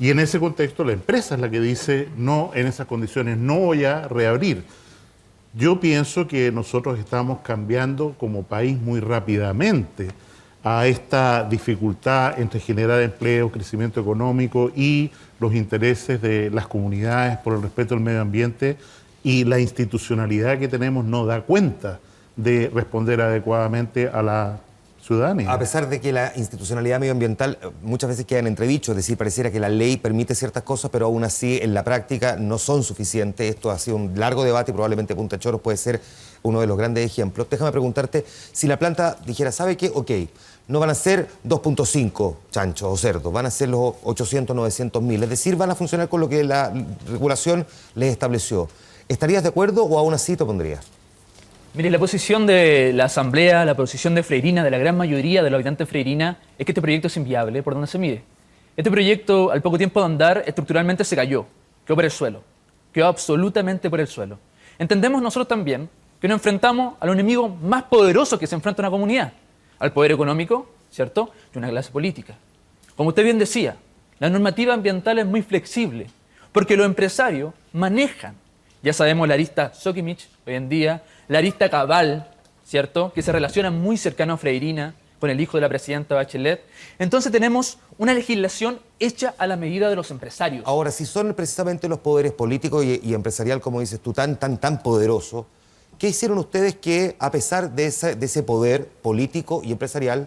Y en ese contexto la empresa es la que dice, no, en esas condiciones no voy a reabrir. Yo pienso que nosotros estamos cambiando como país muy rápidamente a esta dificultad entre generar empleo, crecimiento económico y los intereses de las comunidades por el respeto al medio ambiente, y la institucionalidad que tenemos no da cuenta de responder adecuadamente a la ciudadanía. A pesar de que la institucionalidad medioambiental muchas veces queda en entredicho, es decir, pareciera que la ley permite ciertas cosas, pero aún así en la práctica no son suficientes. Esto ha sido un largo debate y probablemente Punta Choros puede ser uno de los grandes ejemplos. Déjame preguntarte, si la planta dijera, ¿sabe qué? Ok, no van a ser 2.5 chanchos o cerdos, van a ser los 800, 900.000, es decir, van a funcionar con lo que la regulación les estableció. ¿Estarías de acuerdo o aún así te opondrías? Mire, la posición de la Asamblea, la posición de Freirina, de la gran mayoría de los habitantes de Freirina, es que este proyecto es inviable por donde se mide. Este proyecto, al poco tiempo de andar, estructuralmente se cayó, quedó por el suelo, quedó absolutamente por el suelo. Entendemos nosotros también que nos enfrentamos a los enemigos más poderosos que se enfrenta una comunidad, al poder económico, ¿cierto?, y una clase política. Como usted bien decía, la normativa ambiental es muy flexible, porque los empresarios manejan, ya sabemos, la arista Sokimich hoy en día, la arista Cabal, ¿cierto?, que se relaciona muy cercano a Freirina, con el hijo de la presidenta Bachelet. Entonces tenemos una legislación hecha a la medida de los empresarios. Ahora, si son precisamente los poderes políticos y empresarial, como dices tú, tan poderosos, ¿qué hicieron ustedes que, a pesar de ese poder político y empresarial,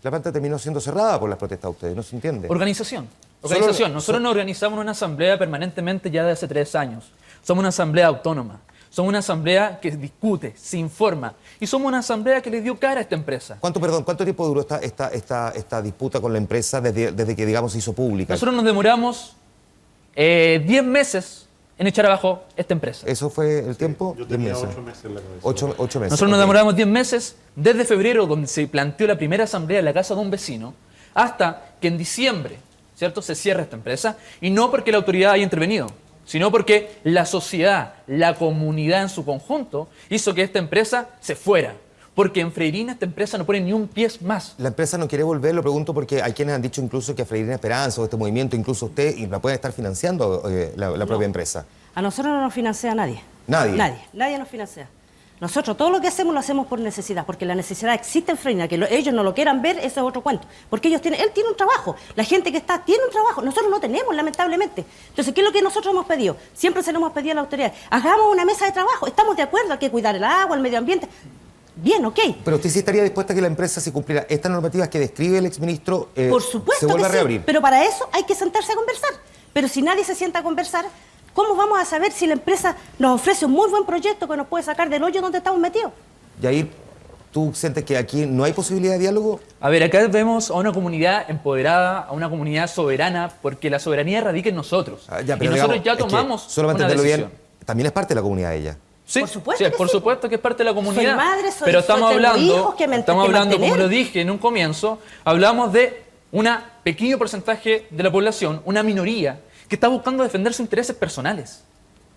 la planta terminó siendo cerrada por las protestas de ustedes? ¿No se entiende? Organización. Nosotros nos organizamos en una asamblea permanentemente ya de hace 3 años. Somos una asamblea autónoma. Somos una asamblea que discute, se informa. Y somos una asamblea que le dio cara a esta empresa. ¿Cuánto tiempo duró esta disputa con la empresa desde que, digamos, se hizo pública? Nosotros nos demoramos 10 meses en echar abajo esta empresa. ¿Eso fue el tiempo? Yo tenía 8 meses en la cabeza. 8 meses. Nosotros nos demoramos 10 meses desde febrero, donde se planteó la primera asamblea en la casa de un vecino, hasta que en diciembre, ¿cierto?, se cierra esta empresa. Y no porque la autoridad haya intervenido, sino porque la sociedad, la comunidad en su conjunto, hizo que esta empresa se fuera. Porque en Freirina esta empresa no pone ni un pie más. La empresa no quiere volver, lo pregunto porque hay quienes han dicho incluso que a Freirina Esperanza o este movimiento, incluso usted, y la pueden estar financiando la propia empresa. A nosotros no nos financia nadie. ¿Nadie? Nadie nos financia. Nosotros todo lo que hacemos lo hacemos por necesidad, porque la necesidad existe en Freirina. Que ellos no lo quieran ver, eso es otro cuento. Porque él tiene un trabajo, la gente que está tiene un trabajo, nosotros no tenemos, lamentablemente. Entonces, ¿qué es lo que nosotros hemos pedido? Siempre se lo hemos pedido a la autoridad. Hagamos una mesa de trabajo, estamos de acuerdo, hay que cuidar el agua, el medio ambiente. Bien, ok. Pero usted sí estaría dispuesta a que la empresa, si cumpliera estas normativas que describe el exministro, por supuesto se vuelva a reabrir. Sí, pero para eso hay que sentarse a conversar. Pero si nadie se sienta a conversar, ¿cómo vamos a saber si la empresa nos ofrece un muy buen proyecto que nos puede sacar del hoyo donde estamos metidos? Yair, ¿tú sientes que aquí no hay posibilidad de diálogo? A ver, acá vemos a una comunidad empoderada, a una comunidad soberana, porque la soberanía radica en nosotros. Pero y nosotros ya tomamos solamente una decisión. bien, también es parte de la comunidad ella. Sí, por supuesto, sí, por supuesto que es parte de la comunidad. Soy madre, pero estamos hablando, mantener. Como lo dije en un comienzo, hablamos de un pequeño porcentaje de la población, una minoría, que está buscando defender sus intereses personales.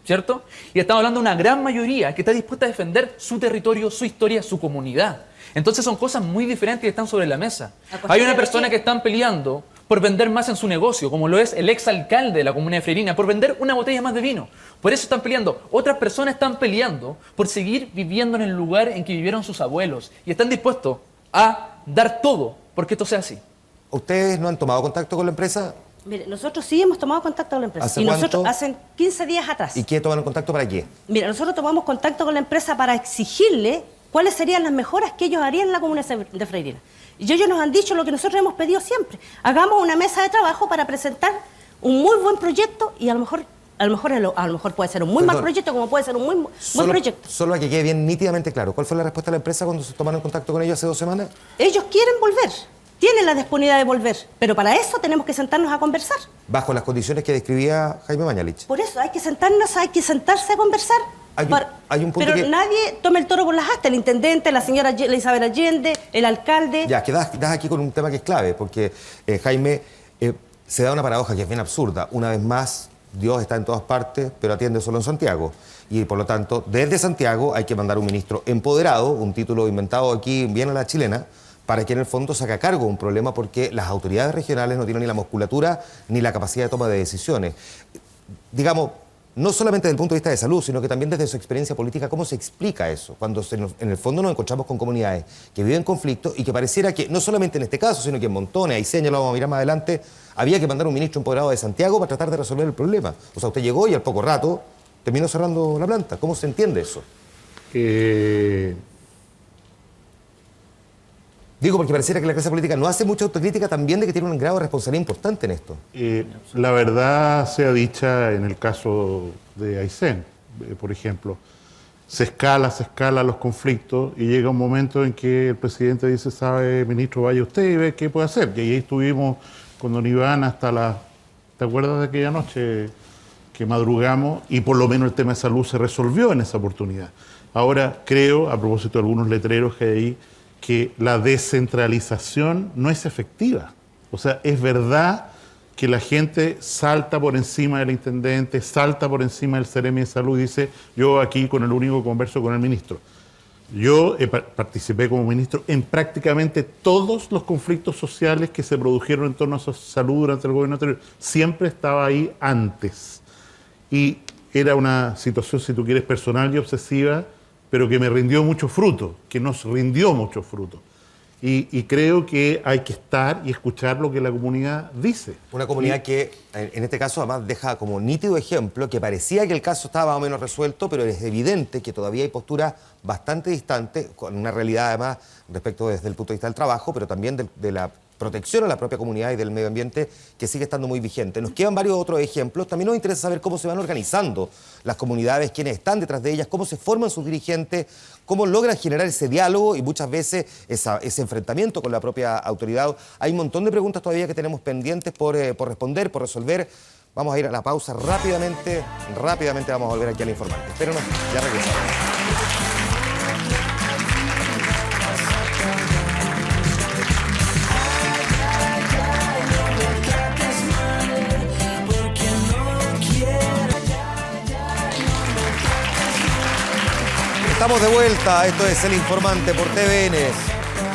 ¿cierto? Y estamos hablando de una gran mayoría que está dispuesta a defender su territorio, su historia, su comunidad. Entonces son cosas muy diferentes que están sobre la mesa. Hay una persona que están peleando por vender más en su negocio, como lo es el exalcalde de la comuna de Freirina, por vender una botella más de vino. Por eso están peleando. Otras personas están peleando por seguir viviendo en el lugar en que vivieron sus abuelos y están dispuestos a dar todo porque esto sea así. ¿Ustedes no han tomado contacto con la empresa? Mire, nosotros sí hemos tomado contacto con la empresa. ¿Hace nosotros cuánto? hace 15 días atrás. ¿Y qué toman contacto para qué? Mira, nosotros tomamos contacto con la empresa para exigirle cuáles serían las mejoras que ellos harían en la comuna de Freirina. Y ellos nos han dicho lo que nosotros hemos pedido siempre. Hagamos una mesa de trabajo para presentar un muy buen proyecto y a lo mejor puede ser un muy mal proyecto como puede ser un muy buen proyecto. Solo a que quede bien nítidamente claro. ¿Cuál fue la respuesta de la empresa cuando se tomaron contacto con ellos hace 2 semanas? Ellos quieren volver. Tienen la disponibilidad de volver, pero para eso tenemos que sentarnos a conversar. Bajo las condiciones que describía Jaime Mañalich. Por eso hay que sentarse a conversar. Hay un punto pero que... nadie toma el toro por las astas, el intendente, la señora Isabel Allende, el alcalde. Ya, que das aquí con un tema que es clave, porque Jaime, se da una paradoja que es bien absurda. Una vez más, Dios está en todas partes, pero atiende solo en Santiago. Y por lo tanto, desde Santiago hay que mandar un ministro empoderado, un título inventado aquí bien a la chilena, para que en el fondo saque a cargo un problema porque las autoridades regionales no tienen ni la musculatura ni la capacidad de toma de decisiones. Digamos, no solamente desde el punto de vista de salud, sino que también desde su experiencia política, ¿cómo se explica eso? Cuando en el fondo nos encontramos con comunidades que viven conflictos y que pareciera que, no solamente en este caso, sino que en montones, hay señas, lo vamos a mirar más adelante, había que mandar un ministro empoderado de Santiago para tratar de resolver el problema. O sea, usted llegó y al poco rato terminó cerrando la planta. ¿Cómo se entiende eso? Digo, porque pareciera que la clase política no hace mucha autocrítica también de que tiene un grado de responsabilidad importante en esto. La verdad sea dicha en el caso de Aysén, por ejemplo. Se escala los conflictos y llega un momento en que el presidente dice, sabe, ministro, vaya usted y ve qué puede hacer. Y ahí estuvimos con don Iván hasta la... ¿Te acuerdas de aquella noche que madrugamos? Y por lo menos el tema de salud se resolvió en esa oportunidad. Ahora creo, a propósito de algunos letreros que hay ahí, que la descentralización no es efectiva. O sea, es verdad que la gente salta por encima del intendente, salta por encima del Seremi de Salud y dice, yo aquí con el único que converso con el ministro. Yo participé como ministro en prácticamente todos los conflictos sociales que se produjeron en torno a su salud durante el gobierno anterior. Siempre estaba ahí antes. Y era una situación, si tú quieres, personal y obsesiva, pero que me rindió mucho fruto, que nos rindió mucho fruto. Y creo que hay que estar y escuchar lo que la comunidad dice. Una comunidad que, en este caso, además deja como nítido ejemplo que parecía que el caso estaba más o menos resuelto, pero es evidente que todavía hay posturas bastante distantes, con una realidad además respecto desde el punto de vista del trabajo, pero también de la protección a la propia comunidad y del medio ambiente, que sigue estando muy vigente. Nos quedan varios otros ejemplos. También nos interesa saber cómo se van organizando las comunidades, quiénes están detrás de ellas, cómo se forman sus dirigentes, cómo logran generar ese diálogo y muchas veces ese enfrentamiento con la propia autoridad. Hay un montón de preguntas todavía que tenemos pendientes por responder, por resolver. Vamos a ir a la pausa rápidamente vamos a volver aquí al Informante. Espérenos, ya regresamos. Estamos de vuelta, esto es El Informante por TVN,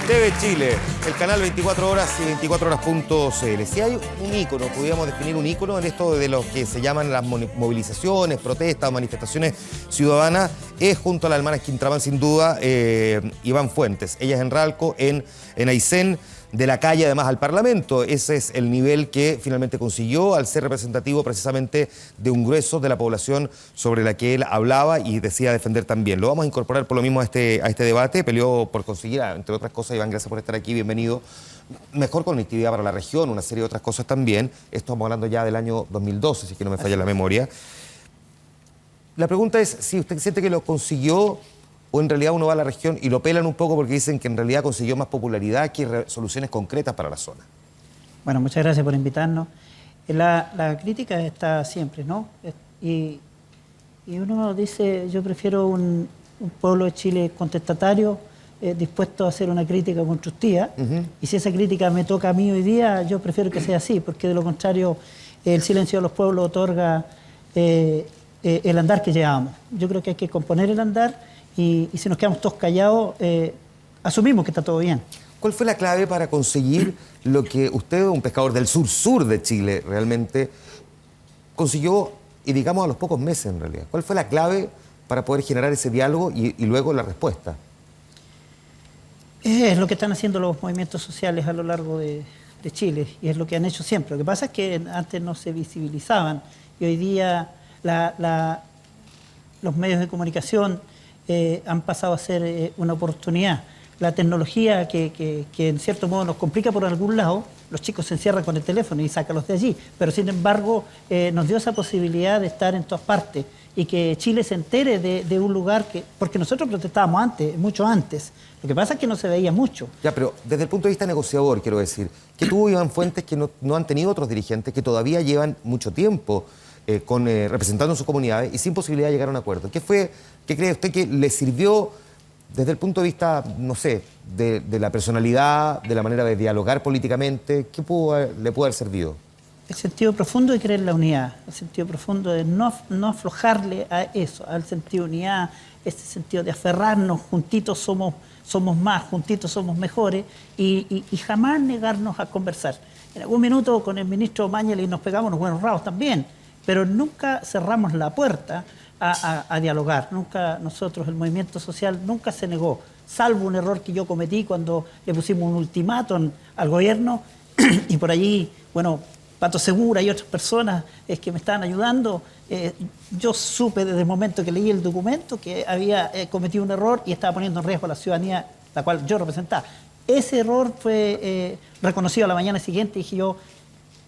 TV Chile, el canal 24 horas y 24horas.cl. Si hay un ícono, pudiéramos definir un ícono en esto de lo que se llaman las movilizaciones, protestas, manifestaciones ciudadanas, es junto a la hermana Esquintrabán, sin duda, Iván Fuentes. Ella es en Ralco, en Aysén, de la calle además al Parlamento. Ese es el nivel que finalmente consiguió al ser representativo precisamente de un grueso de la población sobre la que él hablaba y decía defender también. Lo vamos a incorporar por lo mismo a este debate. Peleó por conseguir, entre otras cosas, Iván, gracias por estar aquí, bienvenido. Mejor conectividad para la región, una serie de otras cosas también. Estamos hablando ya del año 2012, si es que no me falla la memoria. La pregunta es si usted siente que lo consiguió o en realidad uno va a la región y lo pelan un poco porque dicen que en realidad consiguió más popularidad que soluciones concretas para la zona. Bueno, muchas gracias por invitarnos. La crítica está siempre, ¿no? Y uno dice, yo prefiero un pueblo de Chile contestatario, dispuesto a hacer una crítica constructiva, y si esa crítica me toca a mí hoy día, yo prefiero que sea así, porque de lo contrario el silencio de los pueblos otorga el andar que llevábamos. Yo creo que hay que componer el andar y si nos quedamos todos callados, asumimos que está todo bien. ¿Cuál fue la clave para conseguir lo que usted, un pescador del sur de Chile, realmente consiguió, y digamos a los pocos meses en realidad? ¿Cuál fue la clave para poder generar ese diálogo y luego la respuesta? Es lo que están haciendo los movimientos sociales a lo largo de Chile y es lo que han hecho siempre. Lo que pasa es que antes no se visibilizaban y hoy día los medios de comunicación han pasado a ser una oportunidad. La tecnología que en cierto modo nos complica por algún lado, los chicos se encierran con el teléfono y sácalos de allí, pero sin embargo nos dio esa posibilidad de estar en todas partes y que Chile se entere de un lugar porque nosotros protestábamos antes, mucho antes. Lo que pasa es que no se veía mucho. Ya, pero desde el punto de vista negociador, quiero decir, ¿qué tuvo Iván Fuentes que no han tenido otros dirigentes que todavía llevan mucho tiempo representando sus comunidades y sin posibilidad de llegar a un acuerdo? ¿Qué cree usted que le sirvió desde el punto de vista, no sé, de la personalidad, de la manera de dialogar políticamente? ¿Qué le pudo haber servido? El sentido profundo de creer en la unidad, el sentido profundo de no aflojarle a eso, al sentido de unidad, ese sentido de aferrarnos, juntitos somos más, juntitos somos mejores y jamás negarnos a conversar. En algún minuto con el ministro Mañalich nos pegamos unos buenos rabos también, pero nunca cerramos la puerta a dialogar. Nunca nosotros, el movimiento social, nunca se negó, salvo un error que yo cometí cuando le pusimos un ultimátum al gobierno y por allí, bueno, Pato Segura y otras personas que me estaban ayudando, yo supe desde el momento que leí el documento que había cometido un error y estaba poniendo en riesgo a la ciudadanía, la cual yo representaba. Ese error fue reconocido a la mañana siguiente y dije yo,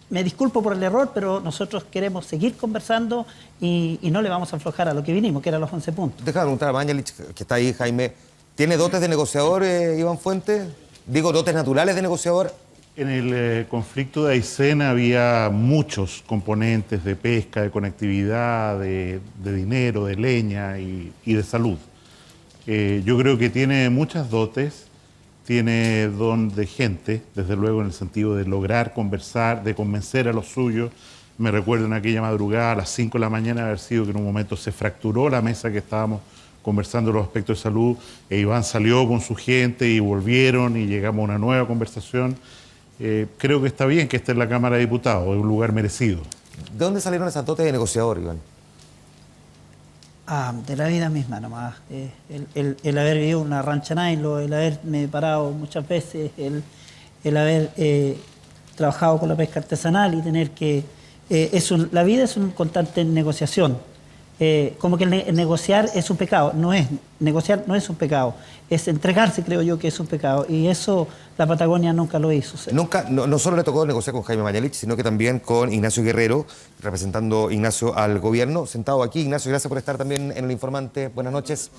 me disculpo por el error, pero nosotros queremos seguir conversando y no le vamos a aflojar a lo que vinimos, que eran los 11 puntos. Déjame preguntar a Mañalich, que está ahí, Jaime, ¿tiene dotes de negociador, Iván Fuentes? Digo, dotes naturales de negociador. En el conflicto de Aysén había muchos componentes de pesca, de conectividad, de dinero, de leña y de salud. Yo creo que tiene muchas dotes, tiene don de gente, desde luego en el sentido de lograr conversar, de convencer a los suyos. Me recuerdo en aquella madrugada a las 5 de la mañana haber sido que en un momento se fracturó la mesa que estábamos conversando los aspectos de salud e Iván salió con su gente y volvieron y llegamos a una nueva conversación. Creo que está bien que esté en la Cámara de Diputados, es un lugar merecido. ¿De dónde salieron esas dotes de negociador, Iván? De la vida misma nomás. El haber vivido una rancha nailo, el haberme parado muchas veces, el haber trabajado con la pesca artesanal y tener que... la vida es una constante negociación. Como que el negociar es un pecado. Negociar no es un pecado. Es entregarse, creo yo, que es un pecado. Y eso la Patagonia nunca lo hizo. Nunca, no solo le tocó negociar con Jaime Mañalich, sino que también con Ignacio Guerrero, representando Ignacio al gobierno. Sentado aquí, Ignacio, gracias por estar también en El Informante. Buenas noches.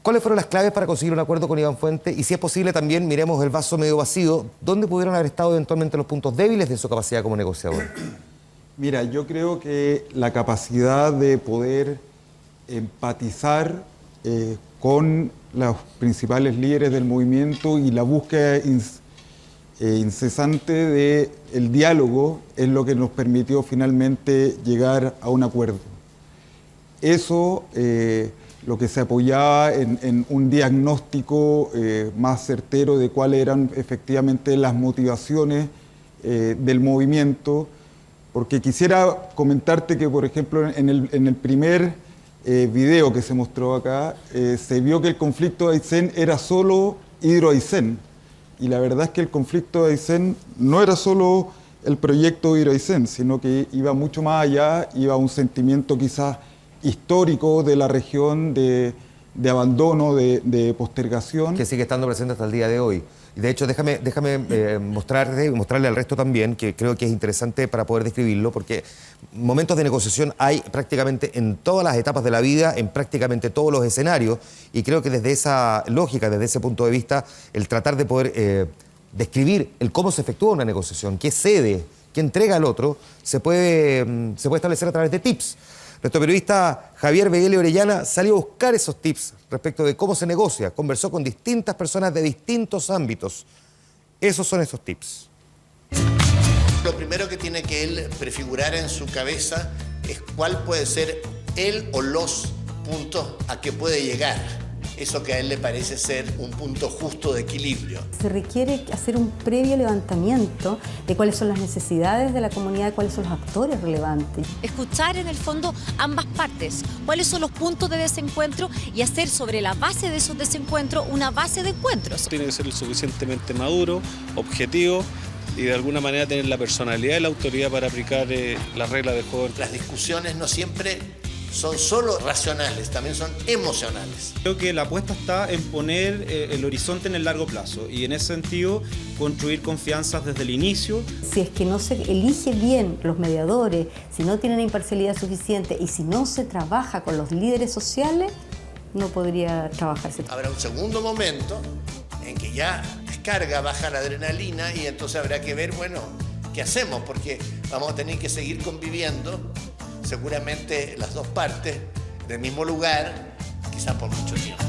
¿Cuáles fueron las claves para conseguir un acuerdo con Iván Fuentes? Y si es posible también miremos el vaso medio vacío. ¿Dónde pudieron haber estado eventualmente los puntos débiles de su capacidad como negociador? Mira, yo creo que la capacidad de poder empatizar con los principales líderes del movimiento y la búsqueda incesante del diálogo es lo que nos permitió finalmente llegar a un acuerdo. Eso, lo que se apoyaba en un diagnóstico más certero de cuáles eran efectivamente las motivaciones del movimiento. Porque quisiera comentarte que, por ejemplo, en el primer video que se mostró acá, se vio que el conflicto de Aysén era solo Hidro-Aysén. Y la verdad es que el conflicto de Aysén no era solo el proyecto Hidro-Aysén, sino que iba mucho más allá, iba a un sentimiento quizás histórico de la región de abandono, postergación. Que sigue estando presente hasta el día de hoy. Y de hecho, déjame mostrarle al resto también, que creo que es interesante para poder describirlo, porque momentos de negociación hay prácticamente en todas las etapas de la vida, en prácticamente todos los escenarios, y creo que desde esa lógica, desde ese punto de vista, el tratar de poder describir el cómo se efectúa una negociación, qué cede, qué entrega al otro, se puede establecer a través de tips. Nuestro periodista Javier Beguele Orellana salió a buscar esos tips respecto de cómo se negocia. Conversó con distintas personas de distintos ámbitos. Esos son esos tips. Lo primero que tiene que él prefigurar en su cabeza es cuál puede ser el o los puntos a que puede llegar. Eso que a él le parece ser un punto justo de equilibrio. Se requiere hacer un previo levantamiento de cuáles son las necesidades de la comunidad, cuáles son los actores relevantes. Escuchar en el fondo ambas partes, cuáles son los puntos de desencuentro y hacer sobre la base de esos desencuentros una base de encuentros. Tiene que ser lo suficientemente maduro, objetivo y de alguna manera tener la personalidad y la autoridad para aplicar las reglas de juego. Las discusiones no siempre son solo racionales, también son emocionales. Creo que la apuesta está en poner el horizonte en el largo plazo y en ese sentido construir confianzas desde el inicio. Si es que no se elige bien los mediadores, si no tienen imparcialidad suficiente y si no se trabaja con los líderes sociales, no podría trabajarse. Habrá un segundo momento en que ya descarga, baja la adrenalina y entonces habrá que ver, bueno, ¿qué hacemos? Porque vamos a tener que seguir conviviendo seguramente las dos partes del mismo lugar, quizás por mucho tiempo.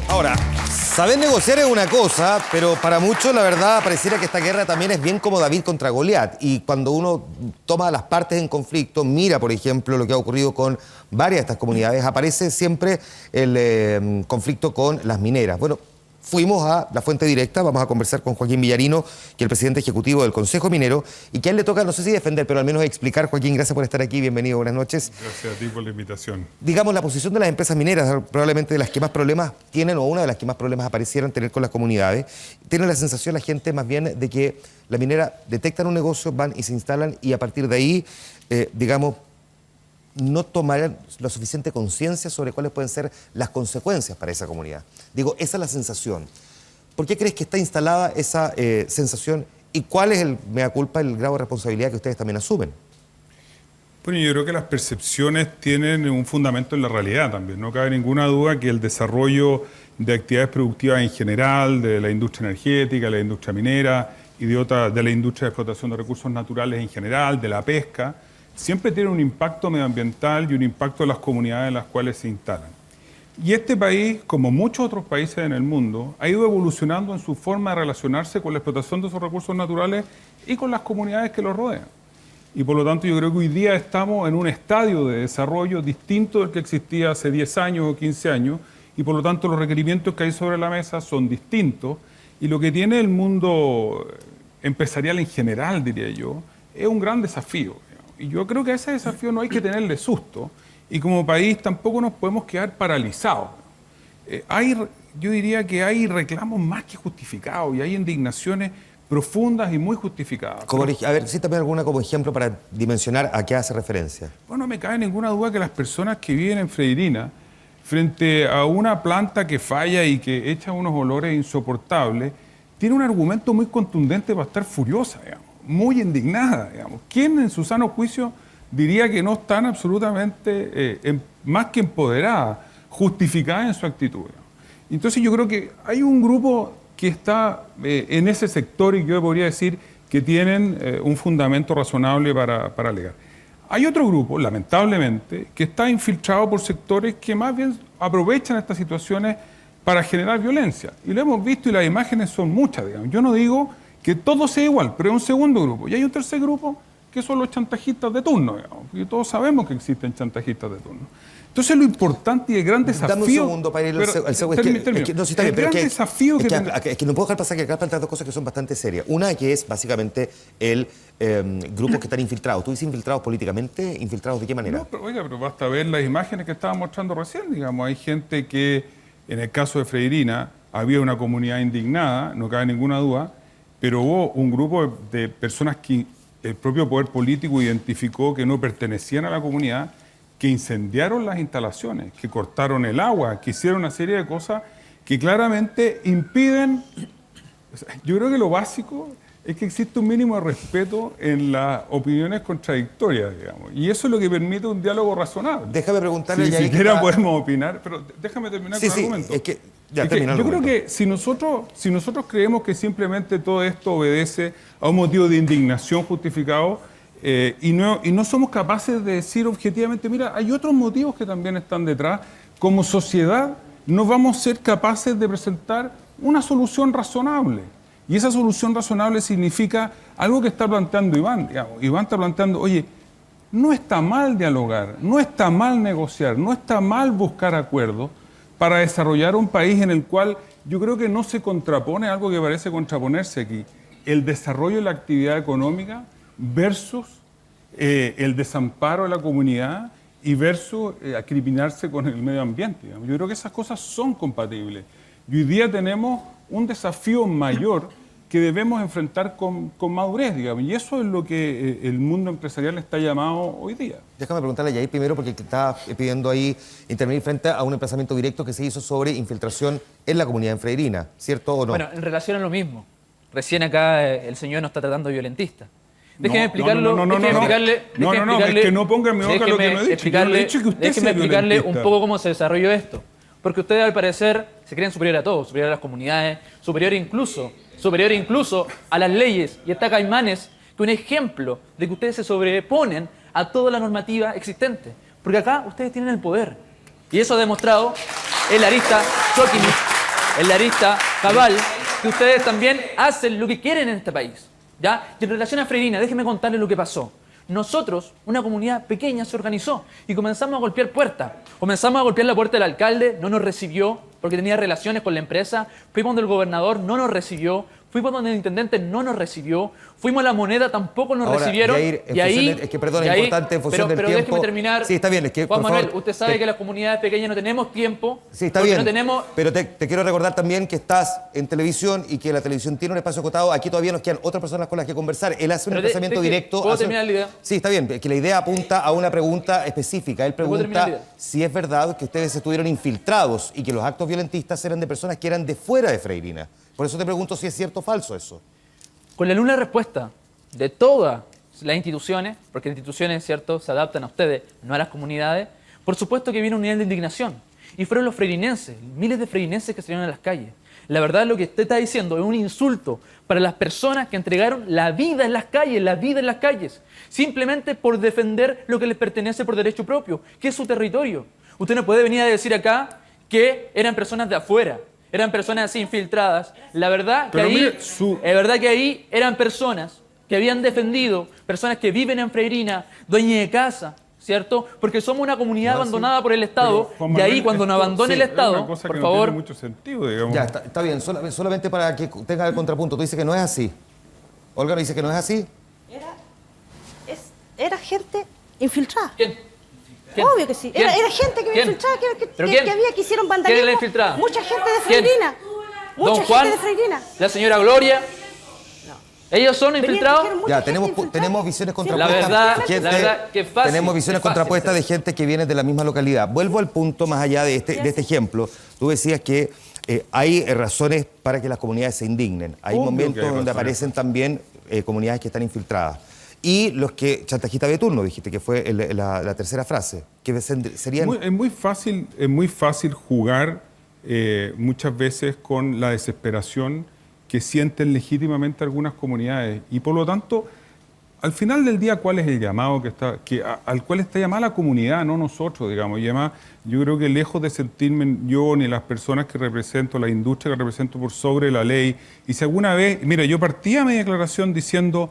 Ahora, saber negociar es una cosa, pero para muchos la verdad pareciera que esta guerra también es bien como David contra Goliat. Y cuando uno toma las partes en conflicto, mira por ejemplo lo que ha ocurrido con varias de estas comunidades, aparece siempre el conflicto con las mineras. Bueno, fuimos a la fuente directa, vamos a conversar con Joaquín Villarino, que es el presidente ejecutivo del Consejo Minero, y que a él le toca, no sé si defender, pero al menos explicar. Joaquín, gracias por estar aquí, bienvenido, buenas noches. Gracias a ti por la invitación. Digamos, la posición de las empresas mineras, probablemente de las que más problemas tienen, o una de las que más problemas aparecieran tener con las comunidades, tiene la sensación la gente más bien de que la minera detectan un negocio, van y se instalan, y a partir de ahí, digamos, no tomarán la suficiente conciencia sobre cuáles pueden ser las consecuencias para esa comunidad. Digo, esa es la sensación. ¿Por qué crees que está instalada esa sensación y cuál es el mea culpa, el grado de responsabilidad que ustedes también asumen? Bueno, yo creo que las percepciones tienen un fundamento en la realidad también. No cabe ninguna duda que el desarrollo de actividades productivas en general, de la industria energética, de la industria minera y de la industria de explotación de recursos naturales en general, de la pesca, siempre tiene un impacto medioambiental y un impacto en las comunidades en las cuales se instalan. Y este país, como muchos otros países en el mundo, ha ido evolucionando en su forma de relacionarse con la explotación de esos recursos naturales y con las comunidades que los rodean. Y por lo tanto yo creo que hoy día estamos en un estadio de desarrollo distinto del que existía hace 10 años o 15 años, y por lo tanto los requerimientos que hay sobre la mesa son distintos, y lo que tiene el mundo empresarial en general, diría yo, es un gran desafío. Y yo creo que a ese desafío no hay que tenerle susto, y como país tampoco nos podemos quedar paralizados. Yo diría que hay reclamos más que justificados y hay indignaciones profundas y muy justificadas. A ver, cítame alguna como ejemplo para dimensionar a qué hace referencia. Bueno, no me cabe ninguna duda que las personas que viven en Freirina, frente a una planta que falla y que echa unos olores insoportables, tiene un argumento muy contundente para estar furiosa, digamos, muy indignada, digamos. ¿Quién en su sano juicio diría que no están absolutamente más que empoderadas, justificadas en su actitud? Digamos. Entonces yo creo que hay un grupo que está en ese sector y yo podría decir que tienen un fundamento razonable para alegar. Hay otro grupo, lamentablemente, que está infiltrado por sectores que más bien aprovechan estas situaciones para generar violencia. Y lo hemos visto y las imágenes son muchas, digamos. Yo no digo que todo sea igual, pero es un segundo grupo. Y hay un tercer grupo que son los chantajistas de turno, digamos, porque todos sabemos que existen chantajistas de turno. Entonces lo importante y el gran desafío... Dame un segundo para ir al segundo. Es que no puedo dejar pasar que acá plantean dos cosas que son bastante serias. Una que es básicamente el grupos que están infiltrados. ¿Tú dices infiltrados políticamente? ¿Infiltrados de qué manera? No, pero basta ver las imágenes que estaba mostrando recién, digamos. Hay gente que, en el caso de Freirina, había una comunidad indignada, no cabe ninguna duda, pero hubo un grupo de personas que el propio poder político identificó que no pertenecían a la comunidad, que incendiaron las instalaciones, que cortaron el agua, que hicieron una serie de cosas que claramente impiden... Yo creo que lo básico es que existe un mínimo de respeto en las opiniones contradictorias, digamos, y eso es lo que permite un diálogo razonable. Déjame preguntarle... Si siquiera podemos opinar, pero déjame terminar con el argumento. Yo creo que si nosotros creemos que simplemente todo esto obedece a un motivo de indignación justificado, y no somos capaces de decir objetivamente, mira, hay otros motivos que también están detrás, como sociedad no vamos a ser capaces de presentar una solución razonable. Y esa solución razonable significa algo que está planteando Iván. Digamos. Iván está planteando, oye, no está mal dialogar, no está mal negociar, no está mal buscar acuerdos para desarrollar un país en el cual yo creo que no se contrapone algo que parece contraponerse aquí. El desarrollo de la actividad económica versus el desamparo de la comunidad y versus acriminarse con el medio ambiente. Digamos. Yo creo que esas cosas son compatibles. Y hoy día tenemos un desafío mayor que debemos enfrentar con madurez, digamos. Y eso es lo que el mundo empresarial está llamado hoy día. Déjame preguntarle a Yair primero, porque está pidiendo ahí intervenir frente a un emplazamiento directo que se hizo sobre infiltración en la comunidad en Freirina, ¿cierto o no? Bueno, en relación a lo mismo. Recién acá el señor nos está tratando de violentista. Déjeme explicarlo. Es que no ponga en mi boca lo que no he dicho. Yo no he dicho que usted déjeme sea explicarle violentista. un poco cómo se desarrolló esto. Porque ustedes al parecer se creen superior a todo, superior a las comunidades, superior incluso a las leyes. Y está Caimanes, que un ejemplo de que ustedes se sobreponen a toda la normativa existente. Porque acá ustedes tienen el poder. Y eso ha demostrado el arista Chokimich, el arista Cabal, que ustedes también hacen lo que quieren en este país. ¿Ya? Y en relación a Freirina, déjenme contarles lo que pasó. Nosotros, una comunidad pequeña, se organizó y comenzamos a golpear puertas. Comenzamos a golpear la puerta del alcalde, no nos recibió porque tenía relaciones con la empresa. Fuimos donde el gobernador, no nos recibió. Fuimos donde el intendente, no nos recibió. Fuimos a La Moneda, tampoco nos recibieron. Y ahí, es que, perdón, es importante en función del tiempo. Pero déjeme terminar. Sí, está bien. Es que, Juan por Manuel, favor, usted sabe que las comunidades pequeñas no tenemos tiempo. Sí, está bien. No tenemos... Pero te quiero recordar también que estás en televisión y que la televisión tiene un espacio acotado. Aquí todavía nos quedan otras personas con las que conversar. Él hace un emplazamiento directo. ¿Puedo terminar la idea? Sí, está bien. Que la idea apunta a una pregunta específica. Él pregunta si es verdad que ustedes estuvieron infiltrados y que los actos violentistas eran de personas que eran de fuera de Freirina. Por eso te pregunto si es cierto o falso eso. Con la nula respuesta de todas las instituciones, porque las instituciones, ¿cierto?, se adaptan a ustedes, no a las comunidades, por supuesto que viene un nivel de indignación. Y fueron los freirinenses, miles de freirinenses que salieron a las calles. La verdad, lo que usted está diciendo es un insulto para las personas que entregaron la vida en las calles, simplemente por defender lo que les pertenece por derecho propio, que es su territorio. Usted no puede venir a decir acá que eran personas de afuera. Eran personas así infiltradas. La verdad que ahí eran personas que habían defendido, personas que viven en Freirina, dueñas de casa, ¿cierto? Porque somos una comunidad abandonada por el Estado. Y ahí cuando nos abandone el Estado, por favor... No tiene mucho sentido, digamos. Ya, está bien. Solamente para que tenga el contrapunto. Tú dices que no es así. Olga dice que no es así. Era gente infiltrada. ¿Quién? Obvio que sí. Era gente que había infiltrada, que hicieron vandalismo. ¿Quién la infiltrada? Mucha gente de Freirina. Don Juan, de Freirina. la señora Gloria. ¿Ellos son infiltrados? Ya, tenemos visiones contrapuestas. La verdad que es fácil. Tenemos visiones contrapuestas de gente que viene de la misma localidad. Vuelvo al punto más allá de este ejemplo. Tú decías que hay razones para que las comunidades se indignen. Hay momentos donde aparecen también comunidades que están infiltradas. Y los que chantajista de turno, dijiste, que fue la tercera frase, que serían... Es muy fácil jugar muchas veces con la desesperación que sienten legítimamente algunas comunidades. Y por lo tanto, al final del día, ¿cuál es el llamado al cual está llamada la comunidad, no nosotros, digamos? Y además, yo creo que lejos de sentirme yo ni las personas que represento, la industria que represento por sobre la ley, y si alguna vez... Mira, yo partía mi declaración diciendo...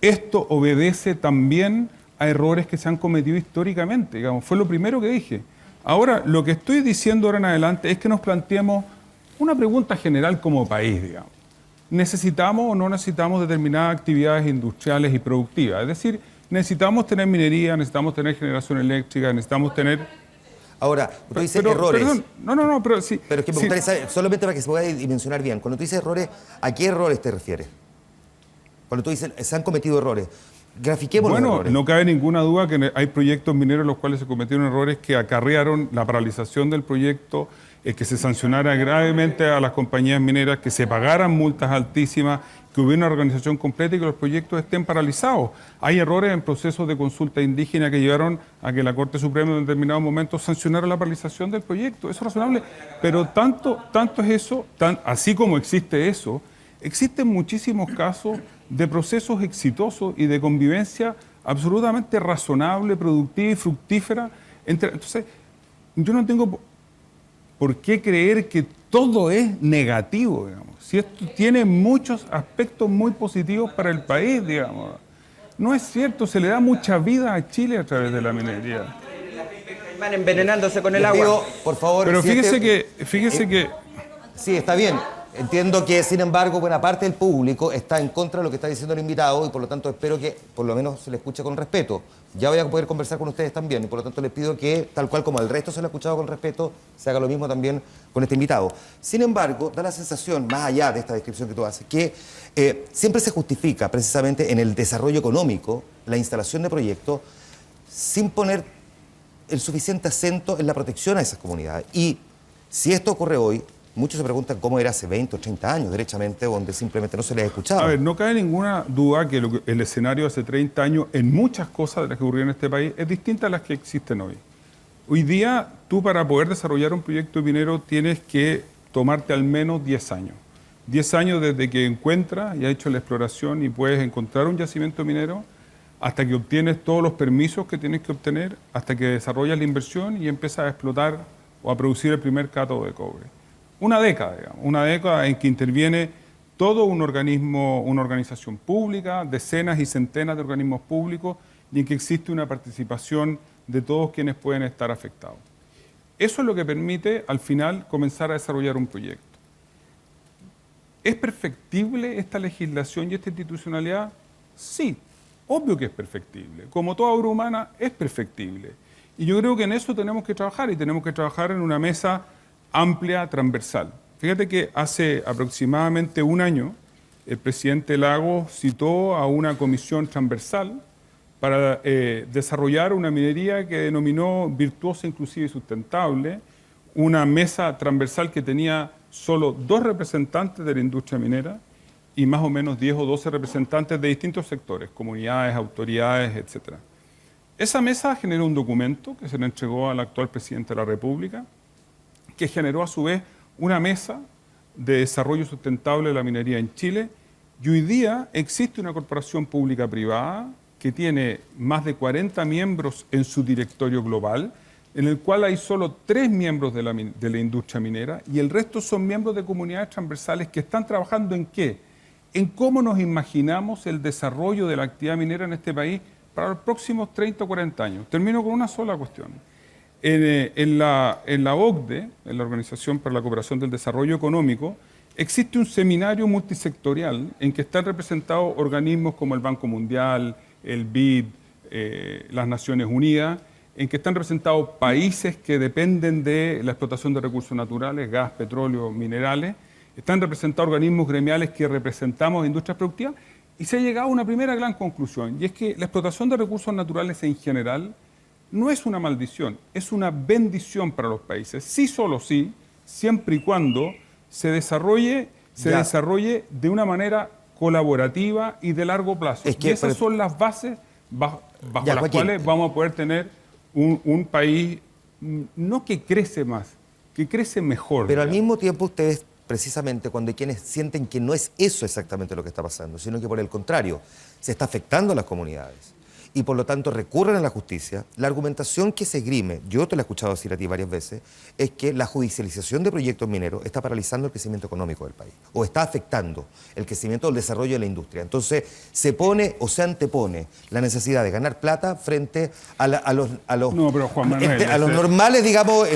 Esto obedece también a errores que se han cometido históricamente, digamos. Fue lo primero que dije. Ahora, lo que estoy diciendo ahora en adelante es que nos planteemos una pregunta general como país, digamos. ¿Necesitamos o no necesitamos determinadas actividades industriales y productivas? Es decir, necesitamos tener minería, necesitamos tener generación eléctrica, necesitamos tener... Ahora, tú dices errores. Perdón, pero sí. Pero es que me gustaría saber, solamente para que se pueda dimensionar bien, cuando tú dices errores, ¿a qué errores te refieres? Cuando tú dices, se han cometido errores, grafiquemos los errores. Bueno, no cabe ninguna duda que hay proyectos mineros en los cuales se cometieron errores que acarrearon la paralización del proyecto, que se sancionara gravemente a las compañías mineras, que se pagaran multas altísimas, que hubiera una organización completa y que los proyectos estén paralizados. Hay errores en procesos de consulta indígena que llevaron a que la Corte Suprema en determinados momentos sancionara la paralización del proyecto. Eso es razonable, pero tanto es eso, así como existe eso, existen muchísimos casos de procesos exitosos y de convivencia absolutamente razonable, productiva y fructífera. Entonces, yo no tengo por qué creer que todo es negativo, digamos. Si esto tiene muchos aspectos muy positivos para el país, digamos. No es cierto, se le da mucha vida a Chile a través de la minería. Envenenándose con el agua. Digo, por favor. Pero si fíjese que... Sí, está bien. Entiendo que, sin embargo, buena parte del público está en contra de lo que está diciendo el invitado y por lo tanto espero que por lo menos se le escuche con respeto. Ya voy a poder conversar con ustedes también y por lo tanto les pido que, tal cual como el resto se lo ha escuchado con respeto, se haga lo mismo también con este invitado. Sin embargo, da la sensación, más allá de esta descripción que tú haces, que siempre se justifica precisamente en el desarrollo económico la instalación de proyectos sin poner el suficiente acento en la protección a esas comunidades. Y si esto ocurre hoy, muchos se preguntan cómo era hace 20 o 30 años, derechamente, donde simplemente no se les ha escuchado. A ver, no cabe ninguna duda que el escenario de hace 30 años, en muchas cosas de las que ocurrieron en este país, es distinta a las que existen hoy. Hoy día, tú para poder desarrollar un proyecto minero tienes que tomarte al menos 10 años. 10 años desde que encuentras y has hecho la exploración y puedes encontrar un yacimiento minero, hasta que obtienes todos los permisos que tienes que obtener, hasta que desarrollas la inversión y empiezas a explotar o a producir el primer cátodo de cobre. Una década, digamos, una década en que interviene todo un organismo, una organización pública, decenas y centenas de organismos públicos, y en que existe una participación de todos quienes pueden estar afectados. Eso es lo que permite, al final, comenzar a desarrollar un proyecto. ¿Es perfectible esta legislación y esta institucionalidad? Sí, obvio que es perfectible. Como toda obra humana, es perfectible. Y yo creo que en eso tenemos que trabajar, y tenemos que trabajar en una mesa amplia, transversal. Fíjate que hace aproximadamente un año el presidente Lagos citó a una comisión transversal para desarrollar una minería que denominó virtuosa, inclusiva y sustentable, una mesa transversal que tenía solo 2 representantes de la industria minera y más o menos 10 o 12 representantes de distintos sectores, comunidades, autoridades, etc. Esa mesa generó un documento que se le entregó al actual presidente de la República, que generó a su vez una mesa de desarrollo sustentable de la minería en Chile, y hoy día existe una corporación pública-privada que tiene más de 40 miembros en su directorio global, en el cual hay solo 3 miembros de la industria minera y el resto son miembros de comunidades transversales que están trabajando ¿en qué? En cómo nos imaginamos el desarrollo de la actividad minera en este país para los próximos 30 o 40 años. Termino con una sola cuestión. En la OCDE, en la Organización para la Cooperación del Desarrollo Económico, existe un seminario multisectorial en que están representados organismos como el Banco Mundial, el BID, las Naciones Unidas, en que están representados países que dependen de la explotación de recursos naturales, gas, petróleo, minerales, están representados organismos gremiales que representamos industrias productivas, y se ha llegado a una primera gran conclusión, y es que la explotación de recursos naturales en general no es una maldición, es una bendición para los países. Sí, solo sí, siempre y cuando se desarrolle de una manera colaborativa y de largo plazo. Y esas son las bases bajo las cuales vamos a poder tener un país no que crece más, que crece mejor. Pero al mismo tiempo ustedes, precisamente cuando hay quienes sienten que no es eso exactamente lo que está pasando, sino que por el contrario, se está afectando a las comunidades y por lo tanto recurren a la justicia, la argumentación que se esgrime, yo te la he escuchado decir a ti varias veces, es que la judicialización de proyectos mineros está paralizando el crecimiento económico del país o está afectando el crecimiento o el desarrollo de la industria. Entonces se pone o se antepone la necesidad de ganar plata frente a los normales, digamos,